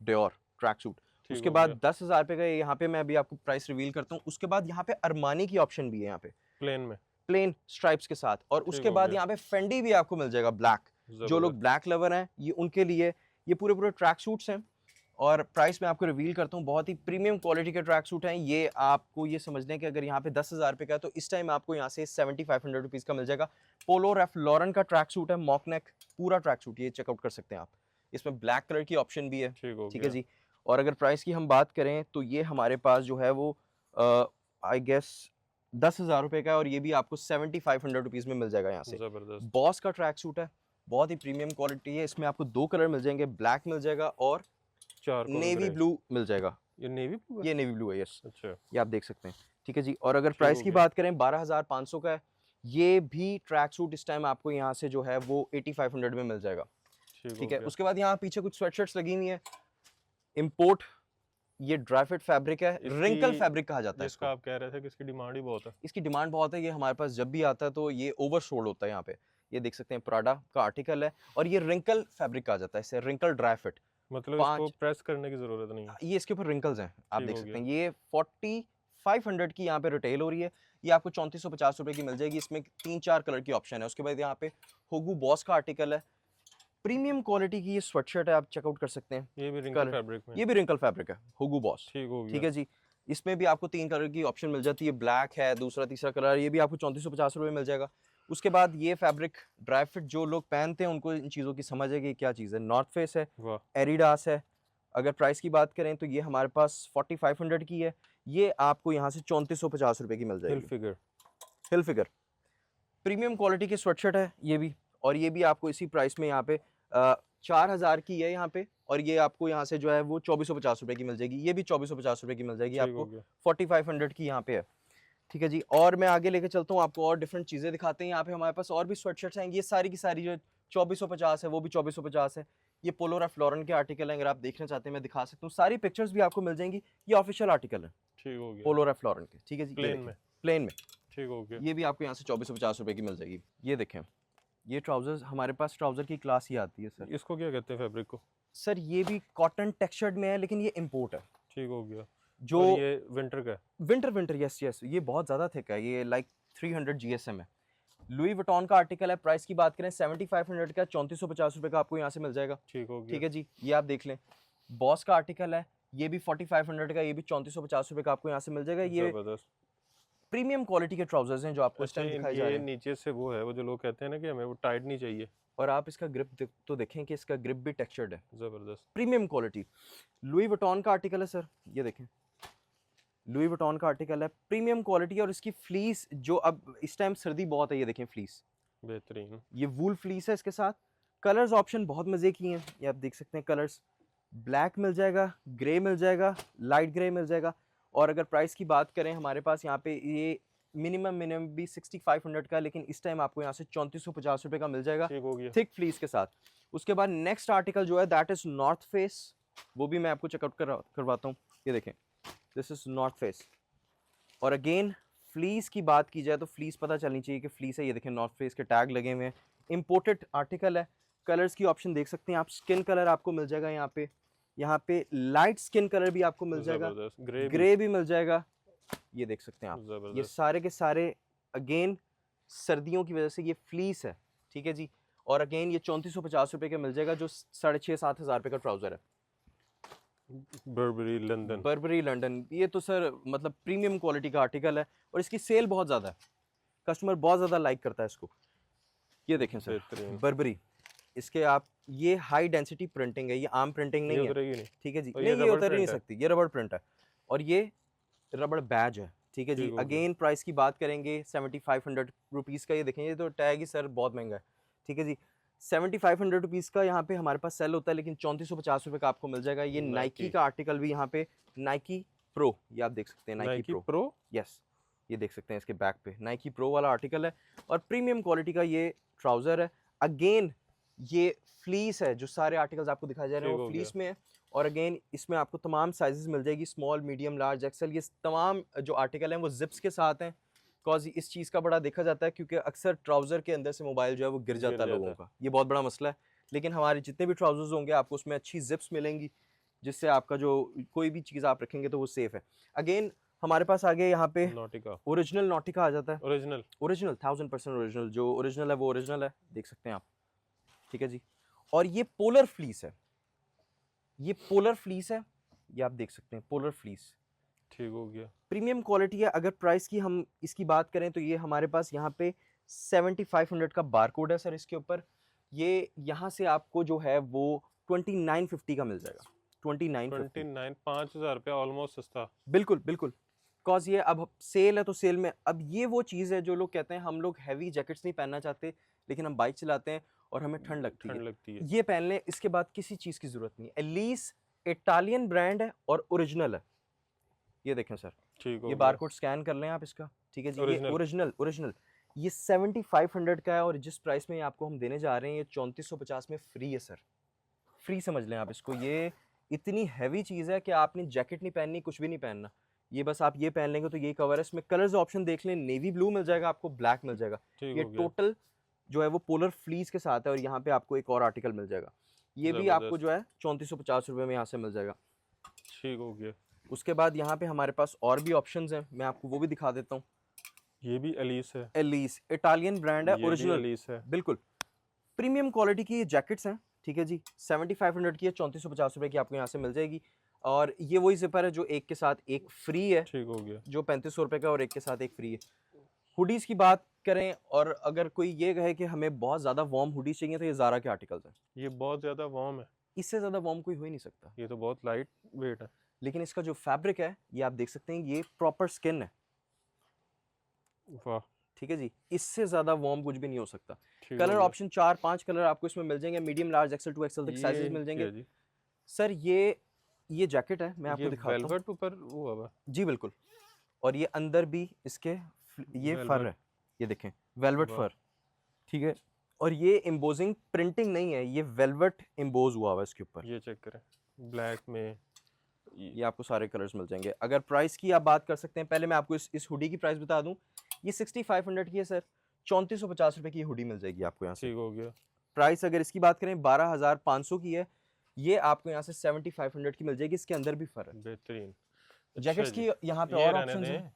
Speaker 1: डियोर ट्रैक सूट। उसके बाद 10,000 रुपए का यहाँ पे मैं अभी आपको प्राइस रिवील करता हूँ। उसके बाद यहाँ पे अरमानी की ऑप्शन भी है, यहाँ पे
Speaker 2: प्लेन में,
Speaker 1: प्लेन स्ट्राइप्स के साथ। और उसके बाद यहाँ पे फेंडी भी आपको मिल जाएगा ब्लैक, जो लोग ब्लैक लवर हैं ये उनके लिए ये पूरे ट्रैक सूट्स हैं। और प्राइस मैं आपको रिवील करता हूँ, बहुत ही प्रीमियम क्वालिटी के ट्रैक सूट हैं ये। आपको ये समझने कि अगर यहाँ पे 10,000 रुपए का है तो इस टाइम आपको यहाँ से 7,500 रुपीज़ का मिल जाएगा। पोलो रैल्फ लॉरेन का ट्रैक सूट है, मॉकनेक पूरा ट्रैक सूट, ये चेकआउट कर सकते हैं आप। इसमें ब्लैक कलर की ऑप्शन भी है, ठीक है जी। और अगर प्राइस की हम बात करें तो ये हमारे पास जो है वो आई गेस 10,000 रुपए का है, और ये भी आपको 7,500 रुपीज़ में मिल जाएगा यहाँ से। बॉस का ट्रैक सूट है, बहुत ही प्रीमियम क्वालिटी है, इसमें आपको 2 कलर मिल जाएंगे, ब्लैक मिल जाएगा और नेवी ब्लू मिल जाएगा।
Speaker 2: ये नेवी ब्लू है?
Speaker 1: ये नेवी ब्लू है, यस।
Speaker 2: अच्छा,
Speaker 1: ये आप देख सकते हैं, ठीक है जी। और अगर प्राइस की बात करें 12,500 का है, ये भी ट्रैक सूट इस टाइम आपको यहाँ से जो है वो 8,500 में मिल जाएगा, ठीक है। उसके बाद यहाँ पीछे कुछ स्वेटशर्ट्स लगी हुई है, इंपोर्ट, ये ड्राई फिट फैब्रिक है, रिंकल फैब्रिक कहा जाता है इसको।
Speaker 2: आप कह रहे थे कि इसकी डिमांड ही बहुत है।
Speaker 1: इसकी डिमांड बहुत है, ये हमारे पास जब भी आता है तो ये ओवरसोल्ड होता है। यहाँ पे ये देख सकते हैं, प्राडा का आर्टिकल है और ये रिंकल फैब्रिक कहा जाता है, इसे रिंकल ड्राई फिट,
Speaker 2: मतलब इसको प्रेस करने की जरूरत नहीं है,
Speaker 1: ये इसके ऊपर रिंकल्स हैं, आप देख सकते हैं। ये 4,500 की यहाँ पे रिटेल हो रही है, ये आपको 3,450 रुपए की मिल जाएगी। इसमें 3-4 कलर की ऑप्शन है। उसके बाद यहाँ पे होगू बॉस का आर्टिकल है, प्रीमियम क्वालिटी की ये स्वेटशर्ट है, आप चेकआउट कर सकते हैं।
Speaker 2: ये भी रिंकल फैब्रिक में,
Speaker 1: ये भी रिंकल फैब्रिक है, होगू बॉस,
Speaker 2: ठीक
Speaker 1: है जी। इसमें भी आपको 3 कलर की ऑप्शन मिल जाती है, ब्लैक है, दूसरा तीसरा कलर, ये भी आपको 3,450 रुपए मिल जाएगा। उसके बाद ये फैब्रिक ड्राई फिट जो लोग पहनते हैं उनको इन चीज़ों की समझ है कि क्या चीज़ है। नॉर्थ फेस है, एडिडास है। अगर प्राइस की बात करें तो ये हमारे पास 4,500 की है, ये आपको यहाँ से 3,450 रुपए की मिल जाएगी। हिल फिगर प्रीमियम क्वालिटी की स्वेटशर्ट है ये भी, और ये भी आपको इसी प्राइस में यहाँ पे 4,000 की है यहाँ पे, और ये आपको यहाँ से जो है वो 2,450 रुपए की मिल जाएगी। ये भी 2,450 रुपए की मिल जाएगी आपको, 4,500 की यहाँ पे है, ठीक है जी। और मैं आगे लेके चलता हूँ, आपको और डिफरेंट चीज़ें दिखाते हैं। यहाँ पे हमारे पास और भी स्वेटशर्ट्स हैं, ये सारी की सारी जो 2,450 है वो भी 2,450 है। ये पोलो रैल्फ लॉरेन के आर्टिकल हैं, अगर आप देखना चाहते हैं मैं दिखा सकता हूँ, सारी पिक्चर्स भी आपको मिल जाएंगी। ये ऑफिशियल आर्टिकल है, ठीक हो गया, पोलो रैल्फ लॉरेन के, ठीक है जी, प्लेन में, ठीक हो गया। ये भी आपको यहाँ से 2,450 रुपए की मिल जाएगी। ये देखें, ये ट्राउजर्स, हमारे पास ट्राउजर की क्लास ही आती है सर।
Speaker 2: इसको क्या कहते हैं फैब्रिक को?
Speaker 1: सर ये भी कॉटन टेक्सचर्ड में है, लेकिन ये इंपोर्ट है,
Speaker 2: ठीक हो गया।
Speaker 1: जो
Speaker 2: ये विंटर का,
Speaker 1: विंटर यस, ये बहुत ज़्यादा थिक है, ये लाइक 300 GSM है। लुई वुइटन का आर्टिकल है, प्राइस की बात करें 7,500 का, 3,450 रुपए का आपको यहाँ से मिल जाएगा, ठीक हो गया, ठीक है जी। ये आप देख लें, बॉस का आर्टिकल है, ये भी 4,500 का, ये भी 3,450 रुपए का आपको यहाँ से मिल जाएगा। ये प्रीमियम क्वालिटी के ट्राउजर्स हैं जो आपको इस
Speaker 2: अच्छा
Speaker 1: टाइम दिखाए जा रहे
Speaker 2: ये
Speaker 1: हैं।
Speaker 2: नीचे से वो है, वो जो लोग कहते हैं ना कि हमें वो टाइट नहीं चाहिए।
Speaker 1: और आप इसका ग्रिप तो देखें कि इसका ग्रिप भी टेक्सचर्ड है,
Speaker 2: जबरदस्त।
Speaker 1: Premium quality. लुई विटॉन का आर्टिकल है सर, ये देखें, लुई विटॉन का आर्टिकल है, प्रीमियम क्वालिटी। और इसकी फ्लीस जो अब इस टाइम सर्दी बहुत है, ये देखें फ्लीस,
Speaker 2: बेहतरीन।
Speaker 1: ये वूल फ्लीस है इसके साथ। कलर्स ऑप्शन बहुत मज़े की हैं, ये आप देख सकते हैं कलर्स, ब्लैक मिल जाएगा, ग्रे मिल जाएगा, लाइट ग्रे मिल जाएगा। और अगर प्राइस की बात करें हमारे पास यहाँ पे ये मिनिमम भी 6500 का, लेकिन इस टाइम आपको यहाँ से 3450 रुपये का मिल जाएगा,
Speaker 2: ठीक हो गया।
Speaker 1: थिक फ्लीस के साथ। उसके बाद नेक्स्ट आर्टिकल जो है दैट इज़ नॉर्थ फेस, वो भी मैं आपको चेकआउट करवाता हूँ। ये देखें, दिस इज़ नॉर्थ फेस। और अगेन फ्लीस की बात की जाए तो फ्लीस पता चलनी चाहिए कि फ्लीस है। ये देखें नॉर्थ फेस के टैग लगे हुए हैं, इम्पोर्टेड आर्टिकल है। कलर्स की ऑप्शन देख सकते हैं आप, स्किन कलर आपको मिल जाएगा यहाँ पे लाइट स्किन कलर भी आपको मिल जाएगा, ग्रे भी मिल जाएगा, ये देख सकते हैं आप। ये सारे के सारे अगेन सर्दियों की वजह से ये फ्लीस है, ठीक है जी। और अगेन ये 3450 रुपये का मिल जाएगा, जो 6500-7 हज़ार रुपये का ट्राउज़र है। बर्बरी लंदन, ये तो सर मतलब प्रीमियम क्वालिटी का आर्टिकल है और इसकी सेल बहुत ज़्यादा है, कस्टमर बहुत ज़्यादा लाइक करता है इसको। ये देखें सर बर्बरी, इसके आप ये हाई डेंसिटी प्रिंटिंग है, ये आम प्रिंटिंग नहीं है, ठीक है जी, नहीं ये उतर ही नहीं सकती, ये रबड़ प्रिंट है और ये रबड़ बैज है, ठीक है जी। अगेन प्राइस की बात करेंगे 7500 रुपीज़ का, ये देखें, ये तो टैग ही सर बहुत महंगा है, ठीक है जी। 7500 रुपीज़ का यहाँ पे हमारे पास सेल होता है, लेकिन 3450 रुपये का आपको मिल जाएगा। ये नाइकी का आर्टिकल भी यहाँ पे, नाइकी प्रो, ये आप देख सकते हैं, नाइकी प्रो, यस, ये देख सकते हैं इसके बैक पे नाइकी प्रो वाला आर्टिकल है और प्रीमियम क्वालिटी का ये ट्राउज़र है। अगेन ये फ्लीस है, जो सारे आर्टिकल्स आपको दिखाए जा रहे हैं वो फ्लीस में है। और अगेन इसमें आपको तमाम साइजेस मिल जाएगी, स्मॉल, मीडियम, लार्ज, एक्सेल। ये तमाम जो आर्टिकल हैं वो जिप्स के साथ हैं, बिकॉज इस चीज़ का बड़ा देखा जाता है क्योंकि अक्सर ट्राउज़र के अंदर से मोबाइल जो है वो गिर जाता है लोगों का, ये बहुत बड़ा मसला है। लेकिन हमारे जितने भी ट्राउजर्स होंगे आपको उसमें अच्छी जिप्स मिलेंगी, जिससे आपका जो कोई भी चीज़ आप रखेंगे तो वो सेफ है। अगेन हमारे पास आगे यहाँ पे ओरिजिनल नॉटिका आ जाता है, ओरिजिनल 1000% ओरिजिनल, जो ओरिजिनल है वो ओरिजिनल है, देख सकते हैं आप, ठीक है जी। और ये पोलर फ्लीस है, ये पोलर फ्लीस है, ये आप देख सकते हैं पोलर फ्लीस,
Speaker 2: ठीक हो गया,
Speaker 1: प्रीमियम क्वालिटी है। अगर प्राइस की हम इसकी बात करें तो ये हमारे पास यहाँ पे 7500 का बारकोड है सर इसके ऊपर। ये यहाँ से आपको जो है वो 2950 का मिल जाएगा,
Speaker 2: 29 5000 रुपया, ऑलमोस्ट सस्ता।
Speaker 1: बिल्कुल बिल्कुल, बिकॉज ये अब सेल है तो सेल में, अब ये वो चीज़ है जो लोग कहते हैं हम लोग हैवी जैकेट्स नहीं पहनना चाहते लेकिन हम बाइक चलाते हैं और हमें ठंड लगती है, ये पहन लें, इसके बाद किसी चीज़ की ज़रूरत नहीं है। एलीस इटालियन ब्रांड है और ओरिजिनल है, ये देखें सर, ये बारकोड स्कैन कर लें आप इसका, ठीक है जी, ये ओरिजिनल ये 7500 का है और जिस प्राइस में आपको हम देने जा रहे हैं ये 3450 में फ्री है सर, फ्री समझ लें आप इसको। ये इतनी हैवी चीज़ है कि आपने जैकेट नहीं पहननी, कुछ भी नहीं पहनना, ये बस आप ये पहन लेंगे तो ये कवर है। इसमें कलर्स ऑप्शन देख लें, नेवी ब्लू मिल जाएगा आपको, ब्लैक मिल जाएगा, ये टोटल जो है वो पोलर फ्लीस के साथ है। और यहाँ पे आपको एक और आर्टिकल मिल जाएगा, ये भी आपको जो है 3450 रुपये में यहाँ से मिल जाएगा,
Speaker 2: ठीक हो गया।
Speaker 1: उसके बाद यहाँ पे हमारे पास और भी ऑप्शंस हैं, मैं आपको वो भी दिखा देता हूँ।
Speaker 2: ये भी एलीस है,
Speaker 1: एलीस इटालियन ब्रांड है, ओरिजिनल
Speaker 2: एलीस है,
Speaker 1: बिल्कुल प्रीमियम क्वालिटी की ये जैकेट्स हैं, ठीक है जी। 7500 की है, 3450 रुपये की आपको यहाँ से मिल जाएगी। और ये वही जिपर है जो एक के साथ एक फ्री है,
Speaker 2: ठीक हो गया,
Speaker 1: जो 3500 रुपये का और एक के साथ एक फ्री है। हुडीज की बात करें और अगर कोई ये कहे कि हमें बहुत ज़्यादा वार्म हुडीज चाहिए तो ये ज़ारा के आर्टिकल्स हैं,
Speaker 2: ये बहुत ज़्यादा वार्म है,
Speaker 1: इससे ज़्यादा वार्म कोई हो ही नहीं सकता,
Speaker 2: ये तो बहुत लाइट वेट है।
Speaker 1: लेकिन इसका जो फैब्रिक है ये आप देख सकते हैं, ये प्रॉपर स्किन है,
Speaker 2: वाह,
Speaker 1: ठीक है जी, इससे ज़्यादा वार्म कुछ भी नहीं हो सकता। कलर ऑप्शन 4-5 कलर आपको इसमें मिल जाएंगे, medium, large, XL to XL तक साइजेस मिल जाएंगे सर। ये जैकेट है, मैं आपको दिखाता हूं,
Speaker 2: वेलवेट ऊपर वो है
Speaker 1: जी बिल्कुल, और ये अंदर भी इसके ये फर है, ये देखें वेलवेट फर, ठीक है। और ये एम्बोजिंग प्रिंटिंग नहीं है, ये वेलवेट एम्बोज हुआ हुआ है इसके ऊपर,
Speaker 2: ये चेक करें, ब्लैक में
Speaker 1: ये आपको सारे कलर्स मिल जाएंगे। अगर प्राइस की आप बात कर सकते हैं, पहले मैं आपको इस हुडी की प्राइस बता दूं, ये 6500 की है सर, 3450 रुपये की हुडी मिल जाएगी आपको यहाँ से,
Speaker 2: ठीक हो गया।
Speaker 1: प्राइस अगर इसकी बात करें 12500 की है, ये आपको यहाँ से 7500 की मिल जाएगी, इसके अंदर भी फर्क है,
Speaker 2: बेहतरीन।
Speaker 1: जैकेट्स की यहाँ पे और ऑप्शन हैं,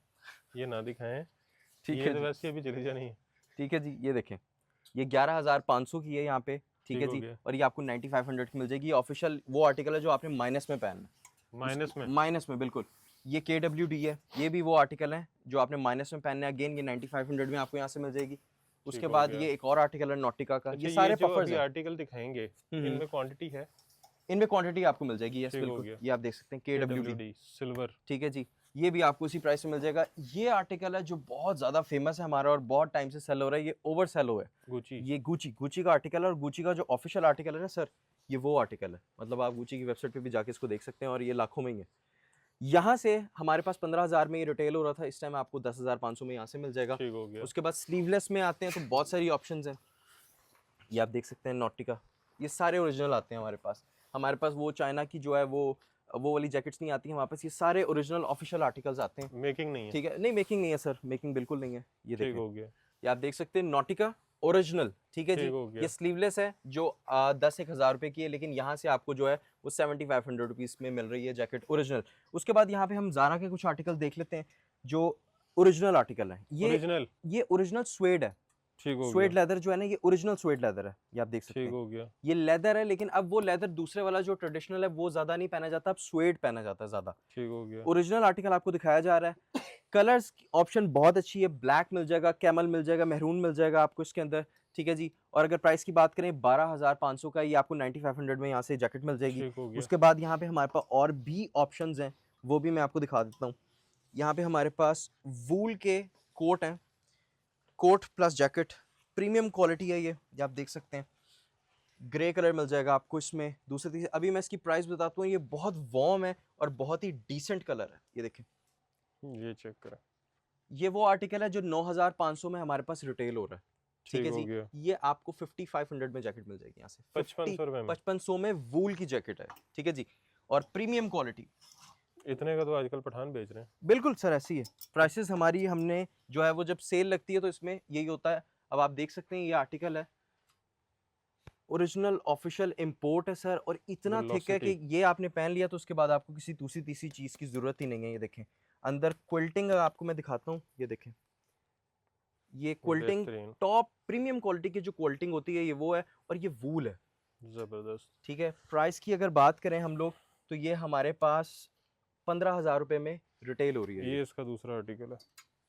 Speaker 2: ये ना दिखाएं,
Speaker 1: ठीक
Speaker 2: है, तो वैसे अभी चली जानी है, ठीक
Speaker 1: है जी। ये देखें, ये 11500 की है यहाँ पे, ठीक है जी, और ये आपको 9500 की मिल जाएगी। ऑफिशियल वो आर्टिकल है जो आपने माइनस में पहनना, माइनस में बिल्कुल, ये KWD है, ये भी वो आर्टिकल है जो आपने माइनस में पहनना है। अगेन ये 9500 में आपको यहाँ से मिल जाएगी। उसके
Speaker 2: हो
Speaker 1: बाद
Speaker 2: गया।
Speaker 1: ये एक और आर्टिकल है नॉटिका का।
Speaker 2: अच्छा
Speaker 1: ये
Speaker 2: ये
Speaker 1: सारे
Speaker 2: जो
Speaker 1: पफर्स
Speaker 2: अभी
Speaker 1: हैं,
Speaker 2: आर्टिकल दिखाएंगे इनमें क्वांटिटी है?
Speaker 1: इनमें क्वांटिटी आपको मिल जाएगी। यस
Speaker 2: ठीक हो
Speaker 1: बिल्कुल,
Speaker 2: गया।
Speaker 1: ये आप देख सकते हैं KWD,
Speaker 2: KWD सिल्वर।
Speaker 1: ठीक है जी। ये भी आपको उसी प्राइस में मिल जाएगा। ये आर्टिकल है जो बहुत ज़्यादा फेमस है हमारा और बहुत टाइम से सेल हो रहा है, ये ओवर सेल हो है।
Speaker 2: गुची।
Speaker 1: ये गुची का आर्टिकल है और गुची का जो ऑफिशियल आर्टिकल है ना सर, ये वो आर्टिकल है। मतलब आप गुची की वेबसाइट पे भी जाके इसको देख सकते हैं और ये लाखों में ही है। यहाँ से हमारे पास 15,000 में ये रिटेल हो रहा था, इस टाइम आपको 10,500 में यहाँ से मिल जाएगा।
Speaker 2: ठीक हो गया।
Speaker 1: उसके बाद स्लीवलेस में आते हैं तो बहुत सारी ऑप्शंस हैं। ये आप देख सकते हैं नॉटिका, ये सारे ओरिजिनल आते हैं हमारे पास। हमारे पास वो चाइना की जो है वो वाली जैकेट्स नहीं आती हैं हमारे पास, ये सारे ओरिजिनल ऑफिशियल आर्टिकल्स आते हैं।
Speaker 2: मेकिंग नहीं है?
Speaker 1: ठीक है, नहीं मेकिंग नहीं है सर, मेकिंग बिल्कुल नहीं है। ये
Speaker 2: ठीक
Speaker 1: देखें,
Speaker 2: हो गया।
Speaker 1: ये आप देख सकते हैं नॉटिका ओरिजिनल, ठीक है जी।
Speaker 2: ठीक हो गया।
Speaker 1: ये स्लीवलेस है जो 10-1 हज़ार रुपए की है, लेकिन यहाँ से आपको जो है वो 7500 रुपीज़ में मिल रही है जैकेट ओरिजिनल। उसके बाद यहाँ पे हम ज़ारा के कुछ आर्टिकल देख लेते हैं जो ओरिजिनल आर्टिकल है।
Speaker 2: ओरिजिनल?
Speaker 1: ये ओरिजिनल स्वेड है।
Speaker 2: ठीक हो
Speaker 1: स्वेड
Speaker 2: गया।
Speaker 1: लेदर जो है ना, ये ओरिजिनल स्वेड लेदर है, ये आप देख सकते
Speaker 2: ठीक
Speaker 1: हैं।
Speaker 2: हो गया।
Speaker 1: ये लेदर है, लेकिन अब वो लेदर दूसरे वाला जो ट्रेडिशनल है वो ज्यादा नहीं पहना जाता, अब स्वेड पहना जाता है ज्यादा।
Speaker 2: ठीक हो गया।
Speaker 1: ओरिजिनल आर्टिकल आपको दिखाया जा रहा है। कलर्स ऑप्शन बहुत अच्छी है, ब्लैक मिल जाएगा, कैमल मिल जाएगा, मेहरून मिल जाएगा आपको इसके अंदर, ठीक है जी। और अगर प्राइस की बात करें 12,500 का, ये आपको 9500 में यहाँ से जैकेट मिल जाएगी।
Speaker 2: ठीक हो गया।
Speaker 1: उसके बाद यहाँ पे हमारे पास और भी ऑप्शंस हैं, वो भी मैं आपको दिखा देता हूँ। यहाँ पे हमारे पास वूल के कोट हैं, coat plus jacket, premium quality है ये आप देख सकते हैं। ग्रे कलर मिल जाएगा आपको इसमें। दूसरे तीसरे अभी मैं इसकी प्राइस बताता हूँ, ये बहुत वार्म है और बहुत ही डिसेंट कलर है। ये देखें,
Speaker 2: ये चेक करें।
Speaker 1: ये वो आर्टिकल है जो 9,500 में हमारे पास रिटेल हो रहा है, ठीक है
Speaker 2: हो
Speaker 1: जी।
Speaker 2: गया।
Speaker 1: ये आपको 5500 में जैकेट मिल जाएगी यहाँ से।
Speaker 2: 5500 रुपए में?
Speaker 1: 5500 में वूल की जैकेट है, ठीक है जी, और प्रीमियम क्वालिटी।
Speaker 2: इतने का तो आजकल पठान बेच रहे हैं।
Speaker 1: बिल्कुल सर, ऐसी है प्राइसेस हमारी। हमने जो है वो जब सेल लगती है तो इसमें यही होता है। अब आप देख सकते हैं ये आर्टिकल है, ओरिजिनल ऑफिशियल इंपोर्ट है सर, और इतना थिक है कि ये आपने पहन लिया तो उसके बाद आपको किसी दूसरी तीसरी चीज़ की ज़रूरत ही नहीं है। ये देखें अंदर क्विल्टिंग आपको मैं दिखाता हूँ, ये देखें, ये क्विल्टिंग टॉप प्रीमियम क्वालिटी की जो क्विल्टिंग होती है ये वो है, और ये वूल है,
Speaker 2: ज़बरदस्त,
Speaker 1: ठीक है। प्राइस की अगर बात करें हम लोग तो ये हमारे पास 15,000 रुपये में रिटेल हो रही है।
Speaker 2: ये इसका दूसरा आर्टिकल है।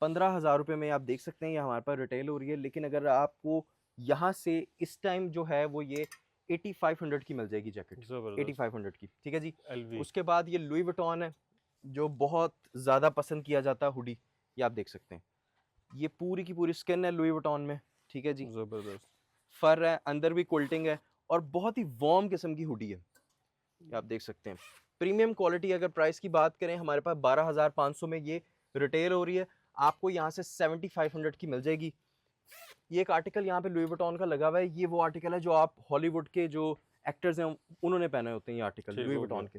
Speaker 1: 15,000 रुपये में आप देख सकते हैं ये हमारे पास रिटेल हो रही है, लेकिन अगर आपको यहाँ से इस टाइम जो है वो ये 8500 की मिल जाएगी जैकेट, 8500 की, ठीक है जी।
Speaker 2: LV।
Speaker 1: उसके बाद ये लुई विटॉन है जो बहुत ज़्यादा पसंद किया जाता है, हुडी, ये आप देख सकते हैं। ये पूरी की पूरी स्किन है लुई विटॉन में, ठीक है जी,
Speaker 2: ज़बरदस्त
Speaker 1: फर है, अंदर भी कोल्टिंग है और बहुत ही वार्म किस्म की हुडी है, ये आप देख सकते हैं। प्रीमियम क्वालिटी अगर प्राइस की बात करें हमारे पास 12,500 में ये रिटेल हो रही है, आपको यहाँ से 7500 की मिल जाएगी। ये एक आर्टिकल यहाँ पे लुई विटॉन का लगा हुआ है, ये वो आर्टिकल है जो आप हॉलीवुड के जो एक्टर्स हैं उन्होंने पहने होते हैं, ये आर्टिकल लुई विटॉन के।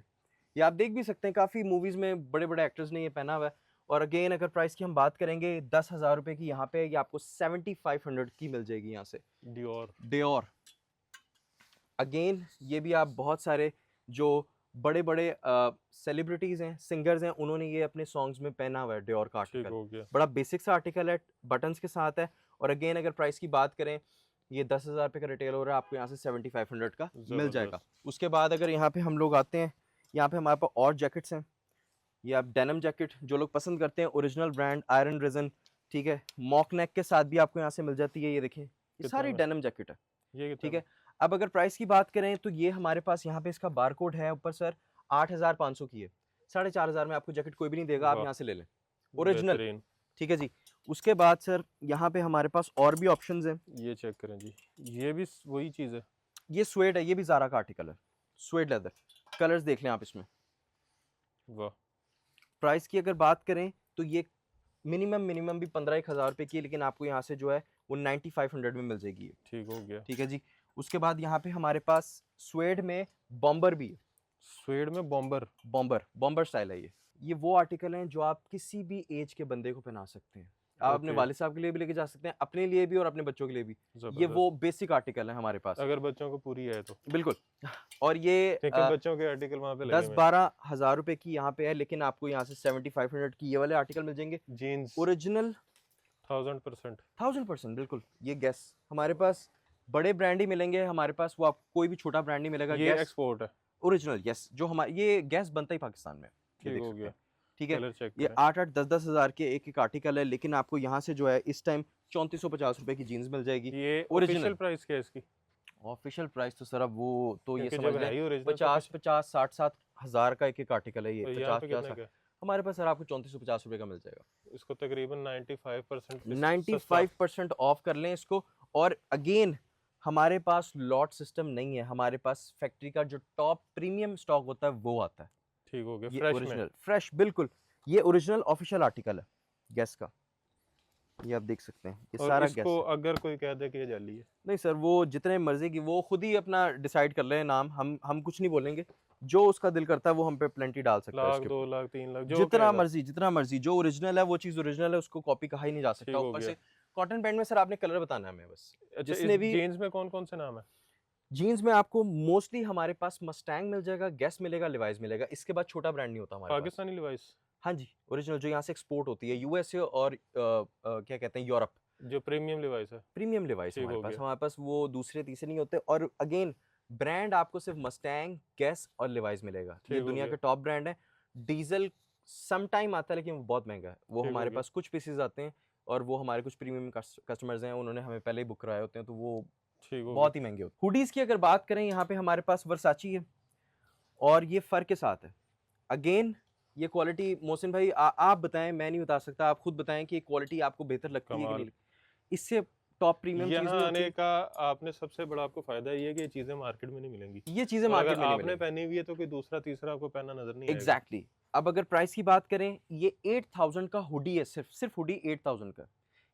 Speaker 1: ये आप देख भी सकते हैं काफ़ी मूवीज़ में बड़े बड़े एक्टर्स ने ये पहना हुआ है। और अगेन अगर प्राइस की हम बात करेंगे 10,000 रुपये की यहाँ पे, ये आपको 7500 की मिल जाएगी यहाँ से। डियोर अगेन ये भी आप बहुत सारे जो बड़े बड़े सेलिब्रिटीज़ हैं, सिंगर्स हैं, उन्होंने ये अपने सॉन्ग्स में पहना हुआ है डियोर का आर्टिकल। बड़ा बेसिक सा आर्टिकल है, बटन्स के साथ है। और अगेन अगर प्राइस की बात करें ये 10,000 रुपये का रिटेल हो रहा है, आपको यहाँ से 7500 का मिल जाएगा। उसके बाद अगर यहाँ पे हम लोग आते हैं, यहाँ पे हमारे पास और जैकेट्स हैं। ये आप डेनिम जैकेट जो लोग पसंद करते हैं, ओरिजिनल ब्रांड आयरन रिजन, ठीक है, मॉक नेक के साथ भी आपको यहाँ से मिल जाती है। ये देखिए ये सारी डेनिम जैकेट है,
Speaker 2: ये
Speaker 1: ठीक है। अब अगर प्राइस की बात करें तो ये हमारे पास यहाँ पे इसका बारकोड है ऊपर सर, 8,500 की है। 4,500 में आपको जैकेट कोई भी नहीं देगा, आप यहाँ से ले लें, ओरिजिनल, ठीक है जी। उसके बाद सर यहाँ पे हमारे पास और भी ऑप्शंस हैं।
Speaker 2: ये चेक करें जी, ये भी वही चीज़ है, ये
Speaker 1: स्वेड है, ये भी ज़ारा का आर्टिकल है, स्वेड लेदर। कलर्स देख लें आप इसमें।
Speaker 2: वाह।
Speaker 1: प्राइस की अगर बात करें तो ये मिनिमम भी 15,000 रुपये की है, लेकिन आपको यहाँ से जो है वो 9500 में मिल जाएगी।
Speaker 2: ठीक हो गया,
Speaker 1: ठीक है जी। उसके बाद यहाँ पे हमारे पास स्वेड में बॉम्बर भी है।
Speaker 2: स्वेड में बॉम्बर
Speaker 1: स्टाइल है ये वो आर्टिकल हैं जो आप किसी भी एज के बंदे को पहना सकते हैं। आप अपने वालिद साहब के लिए भी लेके जा सकते हैं, अपने लिए भी और अपने बच्चों के लिए भी। ये वो बेसिक आर्टिकल है हमारे पास,
Speaker 2: अगर बच्चों को पूरी है तो बिल्कुल।
Speaker 1: और ये
Speaker 2: बच्चों के आर्टिकल वहाँ पे
Speaker 1: 10-12 हज़ार रुपए की यहाँ पे है, लेकिन आपको यहाँ से 7500 की ये वाले आर्टिकल मिल जाएंगे।
Speaker 2: जीन्स
Speaker 1: ओरिजिनल 1000% बिल्कुल। ये गैस हमारे पास बड़े ब्रांड ही मिलेंगे हमारे पास, वो आपको कोई भी छोटा ब्रांड नहीं मिलेगा।
Speaker 2: ये एक्सपोर्ट है
Speaker 1: ओरिजिनल, यस, जो हमारे ये गैस बनता ही पाकिस्तान में।
Speaker 2: ठीक हो गया,
Speaker 1: ठीक है।
Speaker 2: कलर चेक
Speaker 1: ये
Speaker 2: करें।
Speaker 1: 8-8 10-10 हज़ार के एक आर्टिकल है, लेकिन आपको यहाँ से जो है इस टाइम 3450 रुपए की जीन्स मिल जाएगी
Speaker 2: ये
Speaker 1: ओरिजिनल।
Speaker 2: ऑफिशियल प्राइस क्या है इसकी?
Speaker 1: ऑफिशियल प्राइस तो सर अब वो तो ये
Speaker 2: क्योंकि
Speaker 1: समझ
Speaker 2: जब
Speaker 1: लें
Speaker 2: है ही ओरिजिनल तो
Speaker 1: 50-50 60-60 हज़ार का एक आर्टिकल है ये,
Speaker 2: तो यहाँ पे
Speaker 1: 50-50
Speaker 2: कितने का?
Speaker 1: हमारे पास सर आपको 3450 रुपए का मिल जाएगा।
Speaker 2: इसको तकरीबन 95% पे सस्ता।
Speaker 1: 95% ऑफ कर लें इसको। और अगेन हमारे पास लॉट सिस्टम नहीं है, हमारे पास फैक्ट्री का जो टॉप प्रीमियम स्टॉक होता है वो आता है।
Speaker 2: ठीक हो गया,
Speaker 1: ये
Speaker 2: फ्रेश में।
Speaker 1: ओरिजिनल फ्रेश बिल्कुल, ये ओरिजिनल ऑफिशियल आर्टिकल है गैस का, ये आप देख सकते हैं ये
Speaker 2: और
Speaker 1: सारा गैस
Speaker 2: इसको
Speaker 1: है।
Speaker 2: अगर कोई कह दे कि ये जाली है?
Speaker 1: नहीं सर, वो जितने मर्जी की वो खुद ही अपना डिसाइड कर ले नाम, हम कुछ नहीं बोलेंगे, जो उसका दिल करता है वो हम पे प्लेंटी डाल सकता है
Speaker 2: लाख,
Speaker 1: इसके
Speaker 2: 2
Speaker 1: ऊपर।
Speaker 2: लाख, 3 लाख, जो कहेगा।
Speaker 1: जितना मर्जी जो ओरिजिनल है वो चीज़ ओरिजिनल है, उसको कॉपी कहा ही नहीं जा
Speaker 2: ठीक
Speaker 1: सकता।
Speaker 2: हो
Speaker 1: ऊपर
Speaker 2: गया।
Speaker 1: से कॉटन पैंट में सर आपने कलर बताना है हमें बस।
Speaker 2: अच्छा, इस
Speaker 1: जिसने भी
Speaker 2: जीन्स में कौन कौन से नाम है?
Speaker 1: जीन्स में आपको मोस्टली हमारे पास मस्टैंग मिल जाएगा, गैस मिलेगा, लिवाइस मिलेगा, इसके बाद छोटा ब्रांड नहीं होता हमारे पास।
Speaker 2: पाकिस्तानी लिवाइस?
Speaker 1: हाँ जी, ओरिजिनल जो यहाँ से एक्सपोर्ट होती है यूएसए और क्या कहते हैं यूरोप।
Speaker 2: जो प्रीमियम लिवाइस है?
Speaker 1: प्रीमियम लिवाइस
Speaker 2: ठीक हो गया।
Speaker 1: हमारे पास वो दूसरे तीसरे नहीं होते। और अगेन ब्रांड आपको सिर्फ मस्टैंग, गैस और लिवाइस मिलेगा, ये
Speaker 2: ठीक हो
Speaker 1: दुनिया
Speaker 2: गया।
Speaker 1: के टॉप ब्रांड है। डीजल सम टाइम आता है लेकिन वो बहुत महंगा है, वो
Speaker 2: ठीक हो
Speaker 1: हमारे
Speaker 2: गया।
Speaker 1: पास कुछ पीसेज आते हैं और वो हमारे कुछ प्रीमियम कस्टमर्स हैं, उन्होंने हमें पहले ही बुक कराए होते हैं, तो वो
Speaker 2: ठीक हो
Speaker 1: बहुत ही महंगे होते हैं। हुडीज की अगर बात करें, यहाँ पे हमारे पास वर्साची है और ये फर के साथ है। अगेन ये क्वालिटी मोहसिन भाई आप बताएं, मैं नहीं बता सकता, आप खुद बताएं कि क्वालिटी आपको बेहतर लगती है कि
Speaker 2: कमाल।
Speaker 1: नहीं। इससे टॉप प्रीमियम चीज
Speaker 2: यहाँ
Speaker 1: नहीं
Speaker 2: आने
Speaker 1: होती,
Speaker 2: का आपने सबसे बड़ा आपको फायदा ये है कि ये चीजें मार्केट में नहीं मिलेंगी।
Speaker 1: ये चीजें
Speaker 2: और
Speaker 1: मार्केट
Speaker 2: अगर
Speaker 1: में नहीं
Speaker 2: आपने
Speaker 1: मिलेंगी।
Speaker 2: पहनी हुई है तो कोई दूसरा तीसरा आपको पहना नजर नहीं आएगा।
Speaker 1: एग्जैक्टली। अब अगर प्राइस की बात करें, ये 8000 का हुडी है, सिर्फ हुडी 8000 का,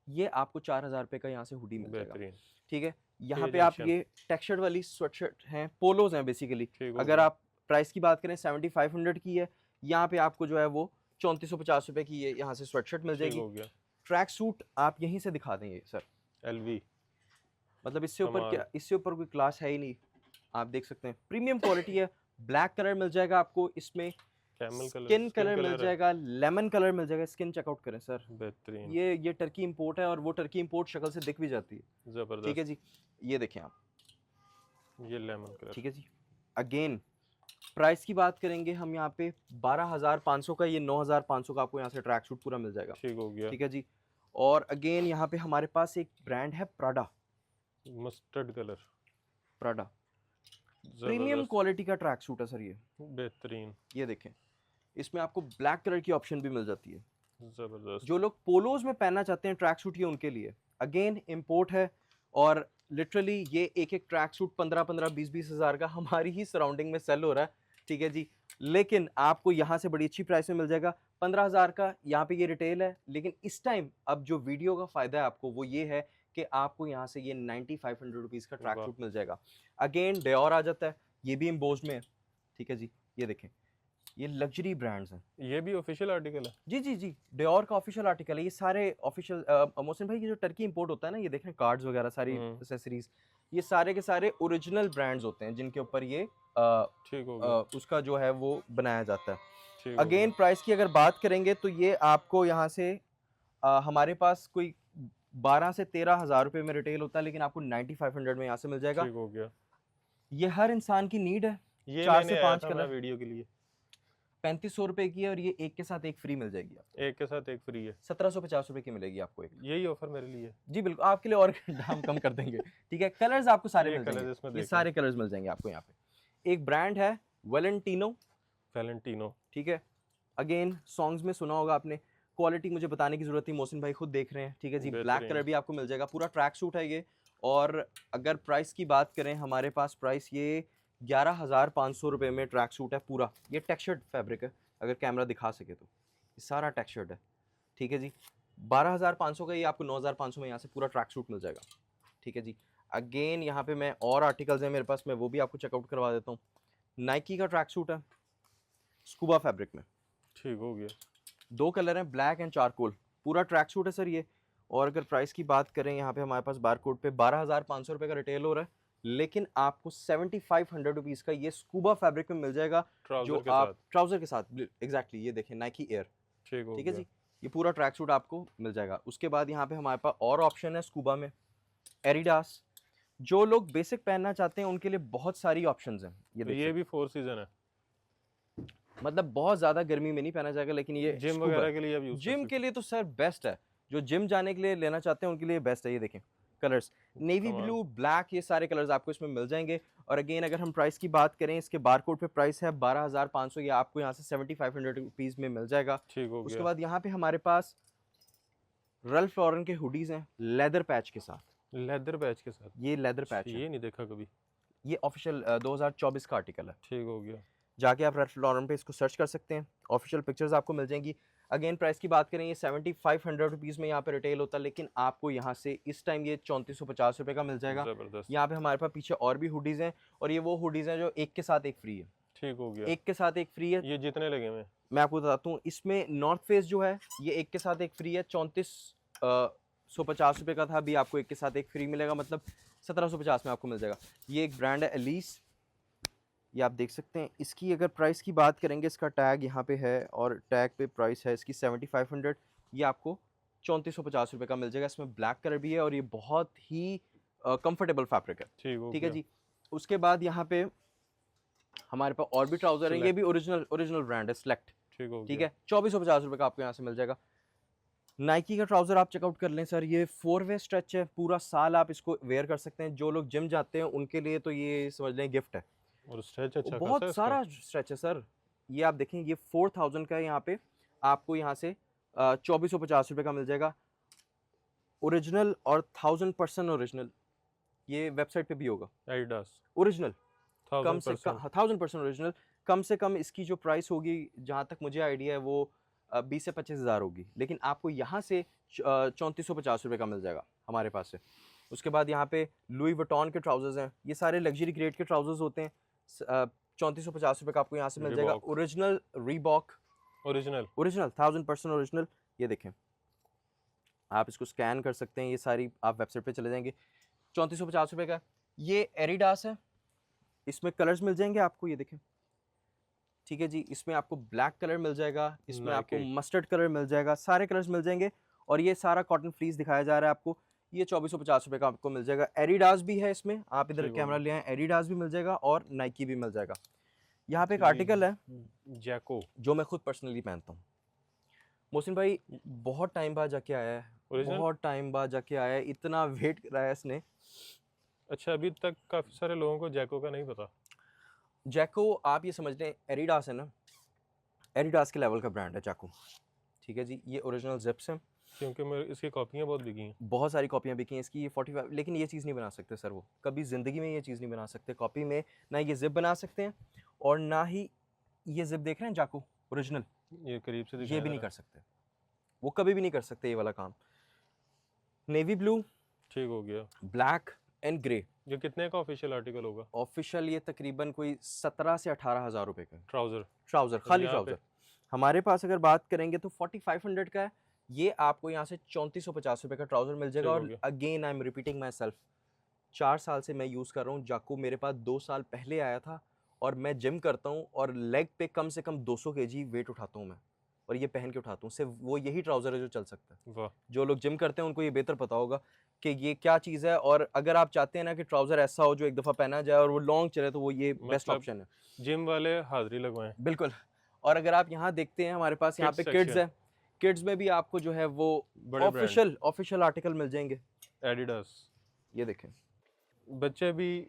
Speaker 1: ये आपको 4000 रुपए का यहाँ से हुडी मिल जाएगा।
Speaker 2: बेहतरीन।
Speaker 1: ठीक है। यहाँ
Speaker 2: ये
Speaker 1: पे आप
Speaker 2: जंक्शन।
Speaker 1: ये टेक्सचर्ड वाली स्वेटशर्ट हैं, पोलोज हैं बेसिकली।
Speaker 2: ठीक हो
Speaker 1: अगर
Speaker 2: गया।
Speaker 1: आप प्राइस की बात करें 7500 की है, यहाँ पे आपको जो है वो 3450 रुपए की ये यहाँ से स्वेटशर्ट मिल
Speaker 2: ठीक
Speaker 1: जाएगी।
Speaker 2: हो गया।
Speaker 1: ट्रैक सूट आप यहीं से दिखा देंगे सर,
Speaker 2: एलवी।
Speaker 1: मतलब इससे ऊपर
Speaker 2: कमाल।
Speaker 1: क्या, इससे ऊपर कोई क्लास है ही नहीं। आप देख सकते हैं प्रीमियम क्वालिटी है। ब्लैक कलर मिल जाएगा आपको इसमें,
Speaker 2: कैमल कलर,
Speaker 1: स्किन कलर मिल
Speaker 2: है।
Speaker 1: जाएगा, लेमन कलर मिल जाएगा। स्किन चेकआउट करें सर,
Speaker 2: बेहतरीन।
Speaker 1: ये टर्की इंपोर्ट है और वो टर्की इंपोर्ट शक्ल से दिख भी जाती है। ठीक है
Speaker 2: जबरदस्त।
Speaker 1: जी, ये देखें आप,
Speaker 2: ये लेमन कलर।
Speaker 1: ठीक है जी। अगेन प्राइस की बात करेंगे हम, यहाँ पे 12500 का, ये 9500 का आपको यहाँ से ट्रैक सूट पूरा मिल जाएगा।
Speaker 2: ठीक हो गया।
Speaker 1: ठीक है जी। और अगेन यहाँ पे हमारे पास एक ब्रांड है Prada.
Speaker 2: Mustard colour.
Speaker 1: Prada premium
Speaker 2: जबरदस्त।
Speaker 1: क्वालिटी का ट्रैक सूट है सर ये।
Speaker 2: बेहतरीन।
Speaker 1: ये देखें, इसमें आपको ब्लैक कलर की ऑप्शन भी मिल जाती है।
Speaker 2: जबरदस्त।
Speaker 1: जो लोग पोलोज में पहनना चाहते हैं ट्रैक सूट, ये उनके लिए। अगेन इंपोर्ट है और लिटरली ये एक ट्रैक सूट 15-15 20-20 हज़ार का हमारी ही सराउंडिंग में सेल हो रहा है। ठीक है जी। लेकिन आपको यहाँ से बड़ी अच्छी प्राइस में मिल जाएगा। 15,000 का यहाँ पे ये रिटेल है, लेकिन इस टाइम अब जो वीडियो का फ़ायदा है आपको वो ये है कि आपको यहाँ से ये 9500 रुपीज़ का ट्रैक
Speaker 2: वाह।
Speaker 1: सूट मिल जाएगा। अगेन डियोर आ जाता है, ये भी एम्बोज्ड में है। ठीक है जी। ये देखें, ये लग्जरी ब्रांड्स हैं।
Speaker 2: ये भी ऑफिशियल आर्टिकल है?
Speaker 1: जी जी जी, डियोर का ऑफिशियल आर्टिकल है। ये सारे ऑफिशियल मोहसिन भाई, ये जो टर्की इंपोर्ट होता है ना, ये देखें कार्ड्स वगैरह सारी एसेसरीज, ये सारे के सारे ओरिजिनल ब्रांड्स होते हैं जिनके ऊपर ये
Speaker 2: ठीक हो गया।
Speaker 1: उसका जो है वो बनाया जाता है।
Speaker 2: ठीक हो
Speaker 1: अगेन प्राइस की अगर बात करेंगे तो ये आपको यहाँ से हमारे पास कोई 12 से 13 हज़ार रुपये में रिटेल होता है, लेकिन आपको 9500 में यहाँ से मिल
Speaker 2: गया।
Speaker 1: जाएगा।
Speaker 2: ठीक हो गया।
Speaker 1: ये हर इंसान की नीड है।
Speaker 2: ये
Speaker 1: 4
Speaker 2: लेने
Speaker 1: से
Speaker 2: आया
Speaker 1: 5
Speaker 2: था मैं
Speaker 1: कलर,
Speaker 2: वीडियो के लिए।
Speaker 1: 3500 रुपए की है और ये एक के साथ एक फ्री मिल जाएगी आपको।
Speaker 2: एक के साथ एक फ्री है।
Speaker 1: 1750 रुपए की मिलेगी आपको एक।
Speaker 2: यही ऑफर मेरे लिए।
Speaker 1: जी बिल्कुल, आपके लिए और दाम कम कर देंगे। ठीक है। कलर्स आपको सारे
Speaker 2: ये
Speaker 1: मिल
Speaker 2: कलर्स
Speaker 1: जाएंगे,
Speaker 2: इसमें
Speaker 1: ये
Speaker 2: देखें।
Speaker 1: सारे कलर्स मिल जाएंगे आपको यहाँ पे। एक ब्रांड है वैलेंटिनो।
Speaker 2: वैलेंटिनो।
Speaker 1: ठीक है। अगेन सॉन्ग्स में सुना होगा आपने, क्वालिटी मुझे बताने की जरूरत नहीं, मोहसिन भाई खुद देख रहे हैं। ठीक है जी। ब्लैक
Speaker 2: बेहतरीन।
Speaker 1: कलर भी आपको मिल जाएगा, पूरा ट्रैक सूट है ये। और अगर प्राइस की बात करें, हमारे पास प्राइस ये 11,500 रुपये में ट्रैक सूट है पूरा। ये टेक्सचर्ड फैब्रिक है, अगर कैमरा दिखा सके तो ये सारा टेक्सचर्ड है। ठीक है जी। 12,500 का ये आपको 9,500 में यहाँ से पूरा ट्रैक सूट मिल जाएगा। ठीक है जी। अगेन यहाँ पे मैं और आर्टिकल्स हैं मेरे पास, मैं वो भी आपको चेकआउट करवा देता हूँ। नाइकी का ट्रैक सूट है स्कूबा फैब्रिक में।
Speaker 2: ठीक हो गया।
Speaker 1: 2 कलर हैं, ब्लैक एंड चारकोल। पूरा ट्रैक सूट है सर ये। और अगर प्राइस की बात करें, यहाँ पे हमारे पास बारकोड पे 12,500 रुपये का रिटेल हो रहा है, लेकिन आपको 7,500 रुपीज़ का ये स्कूबा फैब्रिक में मिल जाएगा, जो आप ट्राउजर के साथ। एग्जैक्टली, ये देखें नाइकी एयर। ठीक है जी। ये पूरा ट्रैक सूट आपको मिल जाएगा। उसके बाद यहाँ पे हमारे पास और ऑप्शन है स्कूबा में, एडिडास। जो लोग बेसिक पहनना चाहते हैं उनके लिए बहुत सारी ऑप्शंस हैं।
Speaker 2: ये भी 4 सीजन है।
Speaker 1: मतलब बहुत ज्यादा गर्मी में नहीं पहना जाएगा, लेकिन ये
Speaker 2: जिम
Speaker 1: scuba-
Speaker 2: वगैरह के लिए आप यूज
Speaker 1: जिम के लिए तो सर बेस्ट है, जो जिम जाने के लिए लेना चाहते हैं उनके लिए बेस्ट है। ये देखें कलर्स, नेवी
Speaker 2: कमाल।
Speaker 1: ब्लू, ब्लैक, ये सारे कलर्स आपको इसमें मिल जाएंगे। और अगेन अगर हम प्राइस की बात करें, इसके बारकोड पे प्राइस है 12,500, ये आपको यहाँ से 7500 रुपीज़ में मिल जाएगा।
Speaker 2: ठीक हो
Speaker 1: उसके
Speaker 2: गया।
Speaker 1: बाद यहाँ पे हमारे पास रल्फ लॉरेन के हुडीज हैं लेदर पैच के साथ,
Speaker 2: लेदर बैच के साथ,
Speaker 1: ये लेदर पैच है,
Speaker 2: ये नहीं देखा कभी।
Speaker 1: ये ऑफिशियल 2024 का आर्टिकल है।
Speaker 2: ठीक हो गया।
Speaker 1: जाके आप रल्फ लॉरेन पे इसको सर्च कर सकते हैं, ऑफिशियल पिक्चर्स आपको मिल जाएंगी। अगेन प्राइस की बात करें, ये 7500 रुपीज़ में यहाँ पे रिटेल होता है, लेकिन आपको यहाँ से इस टाइम ये 3450 रुपये का मिल जाएगा।
Speaker 2: जबरदस्त।
Speaker 1: यहाँ पे हमारे पास पीछे और भी हुडीज़ हैं, और ये वो हुडीज़ हैं जो एक के साथ एक फ्री है।
Speaker 2: ठीक हो गया।
Speaker 1: एक के साथ एक फ्री है।
Speaker 2: ये जितने लगे हुए
Speaker 1: मैं आपको बताता हूँ, इसमें नॉर्थ फेस जो है ये एक के साथ एक फ्री है, 3450 रुपये का था, अभी आपको एक के साथ एक फ्री मिलेगा, मतलब 1750 में आपको मिल जाएगा। ये एक ब्रांड है एलिस, ये आप देख सकते हैं। इसकी अगर प्राइस की बात करेंगे, इसका टैग यहाँ पे है और टैग पे प्राइस है इसकी 7500, ये आपको 3450 रुपये का मिल जाएगा। इसमें ब्लैक कलर भी है और ये बहुत ही कंफर्टेबल फैब्रिक है। ठीक है जी। उसके बाद यहाँ पे हमारे पास और भी ट्राउजर है, ये भी ओरिजिनल ब्रांड है, सेलेक्ट। ठीक है, 2450 रुपये का आपको यहाँ से मिल जाएगा। नाइकी का ट्राउजर आप चेकआउट कर लें सर, ये 4 वे स्ट्रेच है, पूरा साल आप इसको वेयर कर सकते हैं। जो लोग जिम जाते हैं उनके लिए तो ये समझ लें गिफ्ट है।
Speaker 2: और स्ट्रेच अच्छा
Speaker 1: बहुत सारा स्ट्रेच है सर, ये आप देखें, ये 4000 का है। यहाँ पे आपको यहाँ से 2450 रुपये का मिल जाएगा, ओरिजिनल और 1000% ओरिजिनल। ये वेबसाइट पे भी होगा,
Speaker 2: एडिडास
Speaker 1: ओरिजिनल कम से कम 1000% ओरिजिनल। कम से कम इसकी जो प्राइस होगी, जहाँ तक मुझे आइडिया है, वो 20 से 25 हज़ार होगी, लेकिन आपको यहाँ से 3450 रुपये का मिल जाएगा हमारे पास से। उसके बाद यहाँ पे लुई वुइटन के ट्राउजर्स हैं, ये सारे लग्जरी ग्रेड के ट्राउजर्स होते हैं। 3450 रुपये का आपको यहाँ से मिल जाएगा। Original Reebok, original 1000% original. ये देखें, आप इसको स्कैन कर सकते हैं, ये सारी आप वेबसाइट पे चले जाएंगे। 3450 रुपये का। ये एडिडास है, इसमें कलर्स मिल जाएंगे आपको, ये देखें। ठीक है जी, इसमें आपको ब्लैक कलर मिल जाएगा, इसमें आपको मस्टर्ड कलर मिल जाएगा, सारे कलर्स मिल जाएंगे। और ये सारा कॉटन फ्लीस दिखाया जा रहा है आपको, ये 2450 रुपये का आपको मिल जाएगा। एडिडास भी है इसमें, आप इधर कैमरा ले आए, एडिडास भी मिल जाएगा और नाइकी भी मिल जाएगा। यहाँ पे एक आर्टिकल है
Speaker 2: जैको,
Speaker 1: जो मैं खुद पर्सनली पहनता हूँ। मोहसिन भाई बहुत टाइम बाद जाके आया है, बहुत टाइम बाद जाके आया है, इतना वेट कराया है इसने।
Speaker 2: अच्छा, अभी तक काफ़ी सारे लोगों को जैको का नहीं पता।
Speaker 1: जैको आप ये समझ लें, एडिडास है ना, एडिडास के लेवल का ब्रांड है जैको। ठीक है जी, ये ओरिजिनल जिप्स हैं,
Speaker 2: क्योंकि मेरे इसकी कॉपियाँ बहुत बिकी हैं,
Speaker 1: बहुत सारी कॉपियाँ बिकी हैं इसकी। ये 45, लेकिन ये चीज़ नहीं बना सकते सर, वो कभी ज़िंदगी में ये चीज़ नहीं बना सकते कॉपी में। ना ये जिप बना सकते हैं, और ना ही ये जिप देख रहे हैं जाको ओरिजिनल,
Speaker 2: ये करीब से
Speaker 1: ये भी नहीं कर सकते, वो कभी भी नहीं कर सकते ये वाला काम। नेवी ब्लू,
Speaker 2: ठीक हो गया,
Speaker 1: ब्लैक एंड ग्रे।
Speaker 2: ये कितने का ऑफिशियल आर्टिकल होगा?
Speaker 1: ऑफिशियल ये तकरीबन कोई 17 से 18 हज़ार रुपये का
Speaker 2: ट्राउज़र
Speaker 1: खाली ट्राउज़र। हमारे पास अगर बात करेंगे तो 4500 का है, ये आपको यहाँ से 3450 रुपये का ट्राउज़र मिल जाएगा। और again I am repeating my self, 4 साल से मैं यूज़ कर रहा हूँ जाको, मेरे पास 2 साल पहले आया था, और मैं जिम करता हूँ और लेग पे कम से कम 200 kg वेट उठाता हूँ मैं, और ये पहन के उठाता हूँ। सिर्फ वो यही ट्राउज़र है जो चल सकता है।
Speaker 2: वाह,
Speaker 1: जो लोग जिम करते हैं उनको ये बेहतर पता होगा कि ये क्या चीज़ है। और अगर आप चाहते हैं ना कि ट्राउज़र ऐसा हो जो एक दफ़ा पहना जाए और वो लॉन्ग चले, तो वो ये बेस्ट ऑप्शन है।
Speaker 2: जिम वाले हाजिरी लगवाएं,
Speaker 1: बिल्कुल। और अगर आप यहाँ देखते हैं, हमारे पास यहाँ पे किड्स है, किड्स में भी आपको जो है वो ऑफिशियल आर्टिकल मिल जाएंगे।
Speaker 2: एडिडास,
Speaker 1: ये देखें,
Speaker 2: बच्चे भी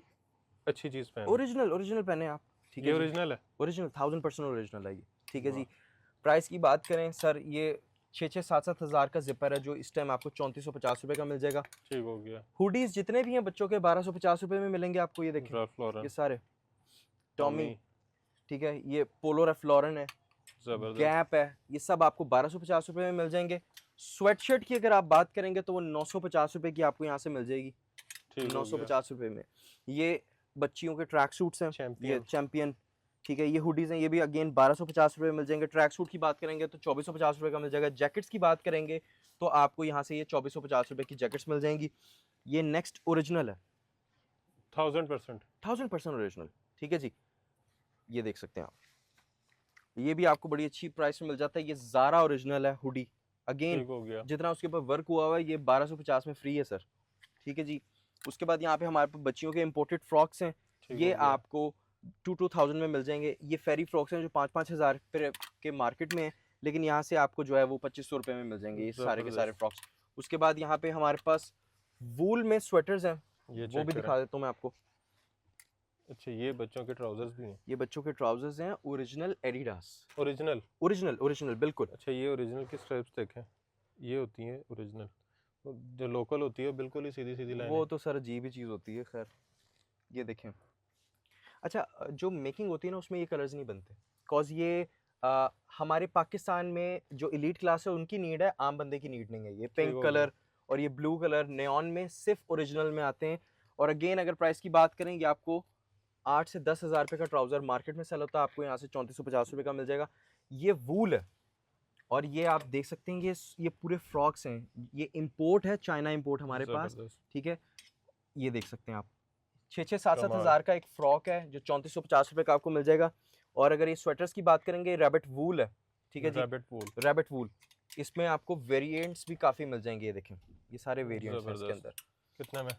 Speaker 2: अच्छी चीज़ पहने,
Speaker 1: ओरिजिनल पहने आप। ठीक है,
Speaker 2: ओरिजिनल है,
Speaker 1: ओरिजिनल 1000% ओरिजिनल है ये। ठीक है जी। प्राइस की बात करें सर, ये 6-7 हज़ार का जिपर है, जो इस टाइम आपको 3450 रुपये का मिल जाएगा।
Speaker 2: ठीक हो गया।
Speaker 1: हुडीज जितने भी हैं बच्चों के 1250 रुपये में मिलेंगे आपको। ये देखें, ये सारे टॉमी, ठीक है, ये पोलो रैल्फ लॉरेन है, गैप है, ये सब आपको 1250 रुपये में मिल जाएंगे। स्वेटशर्ट की अगर आप बात करेंगे तो वो 950 रुपये की आपको यहाँ से मिल जाएगी, 950 रुपये में। ये बच्चियों के ट्रैक सूट्स हैं, ये चैंपियन। ठीक है, ये हुडीज़ हैं, ये भी अगेन 1250 रुपये में मिल जाएंगे। ट्रैक सूट की बात करेंगे तो 2450 रुपये का मिल जाएगा। जैकेट्स की बात करेंगे तो आपको यहाँ से ये 2450 रुपये की जैकेट्स मिल जाएंगी। ये नेक्स्ट ओरिजिनल है, 1000% ओरिजिनल। ठीक है जी, ये देख सकते हैं आप, ये भी आपको बड़ी अच्छी प्राइस में मिल जाता है। ये ज़ारा ओरिजिनल है हुडी, अगेन जितना उसके ऊपर वर्क हुआ हुआ है, ये 1250 में फ्री है सर। ठीक है जी। उसके बाद यहाँ पे हमारे पास बच्चियों के इम्पोर्टेड फ्रॉक्स हैं, ये आपको 2000 में मिल जाएंगे। ये फेरी फ्रॉक्स हैं जो 5-5 हज़ार के मार्केट में है, लेकिन यहाँ से आपको जो है वो 2500 रुपये में मिल जाएंगे ये सारे के सारे
Speaker 2: जबरदस्त।
Speaker 1: फ्रॉक्स। उसके बाद यहाँ पे हमारे पास वूल में स्वेटर्स हैं,
Speaker 2: ये
Speaker 1: वो
Speaker 2: चेक
Speaker 1: भी
Speaker 2: करें।
Speaker 1: दिखा देता हूँ मैं आपको।
Speaker 2: अच्छा, ये बच्चों के ट्राउजर्स भी हैं
Speaker 1: ये बच्चों के ट्राउजर्स हैं original Adidas,
Speaker 2: original.
Speaker 1: Original original बिल्कुल।
Speaker 2: अच्छा, ये ओरिजिनल की स्ट्रिप्स देखें, ये होती हैं ओरिजिनल। जो लोकल होती है बिल्कुल ही सीधी सीधी लाइनें।
Speaker 1: वो तो सर अजीब ही चीज़ होती है। खैर ये देखें। अच्छा जो मेकिंग होती है ना उसमें ये कलर्स नहीं बनते, बिकॉज ये हमारे पाकिस्तान में जो एलीट क्लास है उनकी नीड है, आम बंदे की नीड नहीं है। ये
Speaker 2: ठीक
Speaker 1: पिंक
Speaker 2: हो गया।
Speaker 1: कलर और ये ब्लू कलर नेऑन में सिर्फ ओरिजिनल में आते हैं। और अगेन अगर प्राइस की बात करें, ये आपको 8 से 10 हज़ार रुपये का ट्राउज़र मार्केट में सेल होता है, आपको यहाँ से 3450 रुपये का मिल जाएगा। ये वूल है और ये आप देख सकते हैं ये पूरे फ्रॉक्स हैं, ये इंपोर्ट है, चाइना इंपोर्ट हमारे पास।
Speaker 2: जबरदस्त।
Speaker 1: ठीक है, ये देख सकते हैं आप, 6-7
Speaker 2: कमाल।
Speaker 1: हज़ार का एक फ्रॉक है जो 3450 रुपये का आपको मिल जाएगा। और अगर ये स्वेटर्स की बात करेंगे, रैबिट वूल है। ठीक है जी,
Speaker 2: रैबिट वूल।
Speaker 1: रैबिट वूल, इसमें आपको वेरिएंट्स भी काफ़ी मिल जाएंगे। ये देखें, ये सारे वेरिएंट्स हैं इसके
Speaker 2: जबरदस्त।
Speaker 1: अंदर।
Speaker 2: कितने में?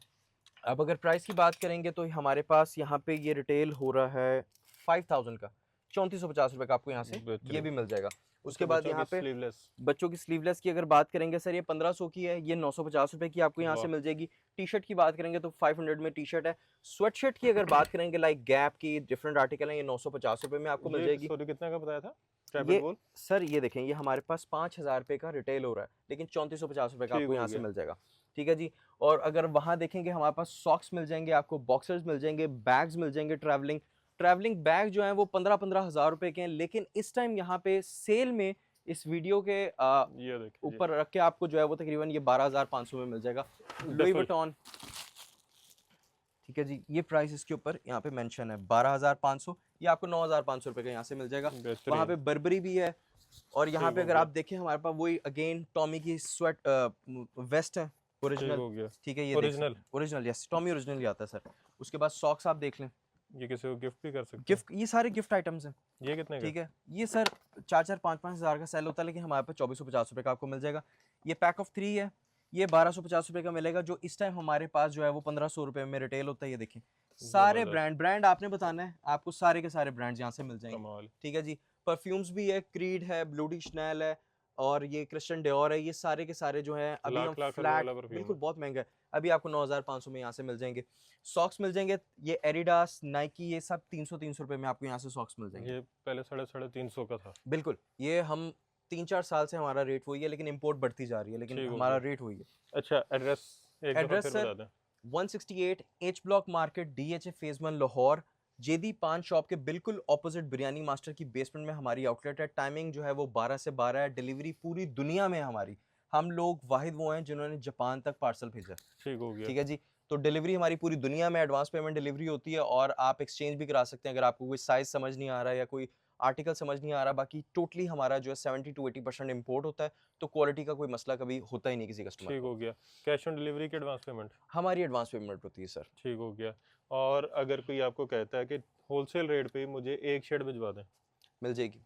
Speaker 1: अब अगर प्राइस की बात करेंगे तो हमारे पास यहाँ पे ये रिटेल हो रहा है 5000 का, 3450 रुपये का आपको यहाँ से ये
Speaker 2: बेहतरीन।
Speaker 1: भी मिल जाएगा। उसके
Speaker 2: अच्छा,
Speaker 1: बाद
Speaker 2: बच्चों
Speaker 1: यहाँ
Speaker 2: की
Speaker 1: पे
Speaker 2: स्लीवलेस।
Speaker 1: बच्चों की स्लीवलेस की अगर बात करेंगे सर, ये 1500 की है, ये 950 रुपये की आपको यहाँ से
Speaker 2: वाह।
Speaker 1: मिल जाएगी। टी शर्ट की बात करेंगे तो 500 में टी शर्ट है। स्वेट शर्ट की अगर बात करेंगे, लाइक गैप की डिफरेंट आर्टिकल है, ये 950 रुपये में आपको मिल
Speaker 2: ये
Speaker 1: जाएगी।
Speaker 2: सॉरी कितना का बताया था
Speaker 1: ये
Speaker 2: रैबिट वूल?
Speaker 1: सर ये देखें, ये हमारे पास 5000 रुपये का रिटेल हो रहा है, लेकिन 3450 रुपये का
Speaker 2: ठीक
Speaker 1: आपको
Speaker 2: हो
Speaker 1: यहाँ से
Speaker 2: गया।
Speaker 1: मिल जाएगा। ठीक है जी। और अगर वहाँ देखेंगे, हमारे पास सॉक्स मिल जाएंगे आपको, बॉक्सर्स मिल जाएंगे, बैग्स मिल जाएंगे। ट्रैवलिंग ट्रैवलिंग बैग जो है वो 15-15 हज़ार रुपये के हैं, लेकिन इस टाइम यहाँ पे सेल में इस वीडियो के
Speaker 2: ये देखिए
Speaker 1: ऊपर रख के आपको जो है वो तकरीबन ये 12,500 में मिल जाएगा। Louis
Speaker 2: duffel.
Speaker 1: विटॉन, ठीक है जी, ये प्राइस इसके ऊपर यहाँ पे मेंशन है 12,500, ये आपको 9,500 रुपये का यहाँ से मिल जाएगा। वहाँ
Speaker 2: बेहतरीन।
Speaker 1: पे बर्बरी भी है। और यहाँ
Speaker 2: ठीक
Speaker 1: पे
Speaker 2: हो
Speaker 1: अगर
Speaker 2: गया।
Speaker 1: आप देखें, हमारे पास वही अगेन टॉमी की स्वेट वेस्ट है
Speaker 2: ठीक
Speaker 1: ओरिजिनल।
Speaker 2: हो गया।
Speaker 1: ठीक है, ये देख
Speaker 2: ओरिजिनल।
Speaker 1: सकते हैं ओरिजिनल, यस टॉमी ओरिजिनल ही आता है सर। उसके बाद सॉक्स आप देख लें,
Speaker 2: ये किसी को गिफ्ट भी कर सकते
Speaker 1: गिफ्ट, ये सारे गिफ्ट आइटम्स हैं।
Speaker 2: हैं। ये कितने का?
Speaker 1: ठीक है, ये सर 4-4 5-5 हज़ार का सेल होता है, लेकिन हमारे पास 2450 रुपये का आपको मिल जाएगा। ये पैक ऑफ 3 है, ये 1250 रुपये का मिलेगा, जो इस टाइम हमारे पास जो है वो 1500 रुपये में रिटेल होता है। ये देखें, सारे
Speaker 2: जबरदस्त।
Speaker 1: ब्रांड आपने बताना है, आपको सारे के सारे ब्रांड्स यहाँ से मिल जाएंगे।
Speaker 2: कमाल।
Speaker 1: ठीक है जी। परफ्यूम्स भी है, क्रीड है, ब्लूडी शनैल है, और ये क्रिश्चियन डियोर है। ये सारे के सारे जो हैं अभी हम
Speaker 2: लाख लाख रुपए
Speaker 1: फ्लैट,
Speaker 2: वाला परफ्यूम
Speaker 1: बिल्कुल
Speaker 2: है।
Speaker 1: बहुत महंगा है, अभी आपको 9500 में यहाँ से मिल जाएंगे। सॉक्स मिल जाएंगे, ये एडिडास, नाइकी, ये सब 300 रुपये में आपको यहाँ से सॉक्स मिल जाएंगे।
Speaker 2: ये पहले 350 का था।
Speaker 1: बिल्कुल, ये हम 3-4 साल से हमारा रेट वही है, लेकिन इंपोर्ट बढ़ती जा रही है, लेकिन
Speaker 2: ठीक हो
Speaker 1: हमारा
Speaker 2: गया।
Speaker 1: रेट वही है।
Speaker 2: अच्छा, एड्रेस एक दफ़ा
Speaker 1: एड्रेस
Speaker 2: फिर
Speaker 1: सर
Speaker 2: बता दें।
Speaker 1: 168 H block market, DHA phase 1 Lahore, जेदी पान शॉप के बिल्कुल ऑपोजिट बिरयानी मास्टर की बेसमेंट में हमारी आउटलेट है। टाइमिंग जो है वो 12 से 12 है। डिलीवरी पूरी दुनिया में है हमारी, हम लोग वाहिद वो हैं जिन्होंने जापान तक पार्सल भेजा।
Speaker 2: ठीक हो गया।
Speaker 1: ठीक है जी। तो डिलीवरी हमारी पूरी दुनिया में, एडवांस पेमेंट डिलीवरी होती है, और आप एक्सचेंज भी करा सकते हैं अगर आपको कोई साइज समझ नहीं आ रहा है या कोई आर्टिकल समझ नहीं आ रहा। बाकी टोटली हमारा जो है 70 to 80% इम्पोर्ट होता है, तो क्वालिटी का कोई मसला कभी होता ही नहीं किसी कस्टमर
Speaker 2: ठीक
Speaker 1: को।
Speaker 2: हो गया। कैश ऑन डिलीवरी की एडवांस पेमेंट?
Speaker 1: हमारी एडवांस पेमेंट होती है सर।
Speaker 2: ठीक हो गया। और अगर कोई आपको कहता है कि होलसेल रेट पे मुझे एक शेड भिजवा दें,
Speaker 1: मिल जाएगी,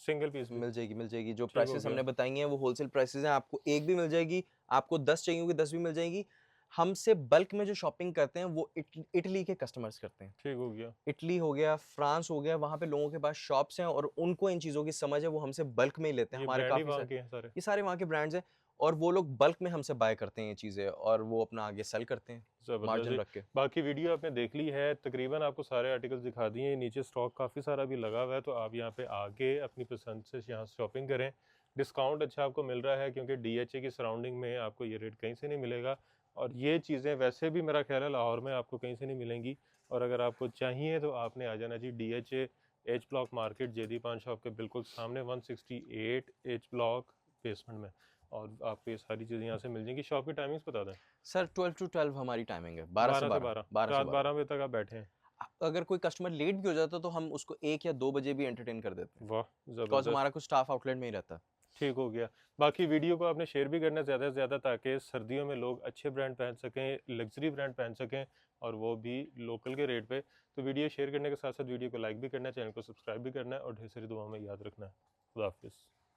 Speaker 2: सिंगल पीस भी?
Speaker 1: मिल जाएगी, मिल जाएगी। जो
Speaker 2: ठीक हो
Speaker 1: प्राइसेस
Speaker 2: गया।
Speaker 1: हमने बताई हैं वो होलसेल प्राइसेस हैं, आपको एक भी मिल जाएगी, आपको 10 चाहिए होगी 10 भी मिल जाएगी। हमसे बल्क में जो शॉपिंग करते हैं वो इटली के कस्टमर्स करते हैं।
Speaker 2: ठीक हो गया।
Speaker 1: इटली हो गया, फ्रांस हो गया, वहाँ पे लोगों के पास शॉप्स हैं और उनको इन चीज़ों की समझ है, वो हमसे बल्क में ही लेते हैं।
Speaker 2: ये
Speaker 1: हमारे
Speaker 2: ब्रांड ही
Speaker 1: काफ़ी
Speaker 2: वहाँ
Speaker 1: सारे,
Speaker 2: के हैं सारे।
Speaker 1: ये सारे वहाँ के ब्रांड्स हैं, और वो लोग बल्क में हमसे बाय करते हैं ये चीज़ें, और वो अपना आगे सेल करते हैं
Speaker 2: ज़बरदस्त
Speaker 1: मार्जिन
Speaker 2: जी।
Speaker 1: रख के।
Speaker 2: बाकी वीडियो आपने देख ली है, तकरीबन आपको सारे आर्टिकल्स दिखा दिए हैं। नीचे स्टॉक काफ़ी सारा भी लगा हुआ है, तो आप यहाँ पे आके अपनी पसंद से यहाँ शॉपिंग करें। डिस्काउंट अच्छा आपको मिल रहा है, क्योंकि DHA की सराउंडिंग में आपको ये रेट कहीं से नहीं मिलेगा। और ये चीज़ें वैसे भी मेरा ख्याल है लाहौर में आपको कहीं से नहीं मिलेंगी। और अगर आपको चाहिए तो आपने आ जाना जी DHA H block market, जेदी paan shop के बिल्कुल सामने, 168 एच ब्लॉक बेसमेंट में। और आपको ये सारी चीज़ें यहाँ से मिल जाएंगी। शॉप की टाइमिंग्स बता दें।
Speaker 1: सर 12 to 12 हमारी टाइमिंग है, 12 से 12, 12 से
Speaker 2: रात
Speaker 1: 12।
Speaker 2: 12 बजे तक आप बैठे हैं।
Speaker 1: अगर कोई कस्टमर लेट भी हो जाता है तो हम उसको 1 या 2 बजे भी एंटरटेन कर देते हैं,
Speaker 2: वाह,
Speaker 1: बिकॉज
Speaker 2: ज़बरदस्त।
Speaker 1: हमारा कुछ स्टाफ आउटलेट में ही रहता है।
Speaker 2: ठीक हो गया। बाकी वीडियो को आपने शेयर भी करना है ज़्यादा से ज़्यादा, ताकि सर्दियों में लोग अच्छे ब्रांड पहन सकें, लग्जरी ब्रांड पहन सकें, और वो भी लोकल के रेट पे। तो वीडियो शेयर करने के साथ साथ वीडियो को लाइक भी करना है, चैनल को सब्सक्राइब भी करना है, और ढेर सारी दुआओं में याद रखना है। खुदा हाफिज़।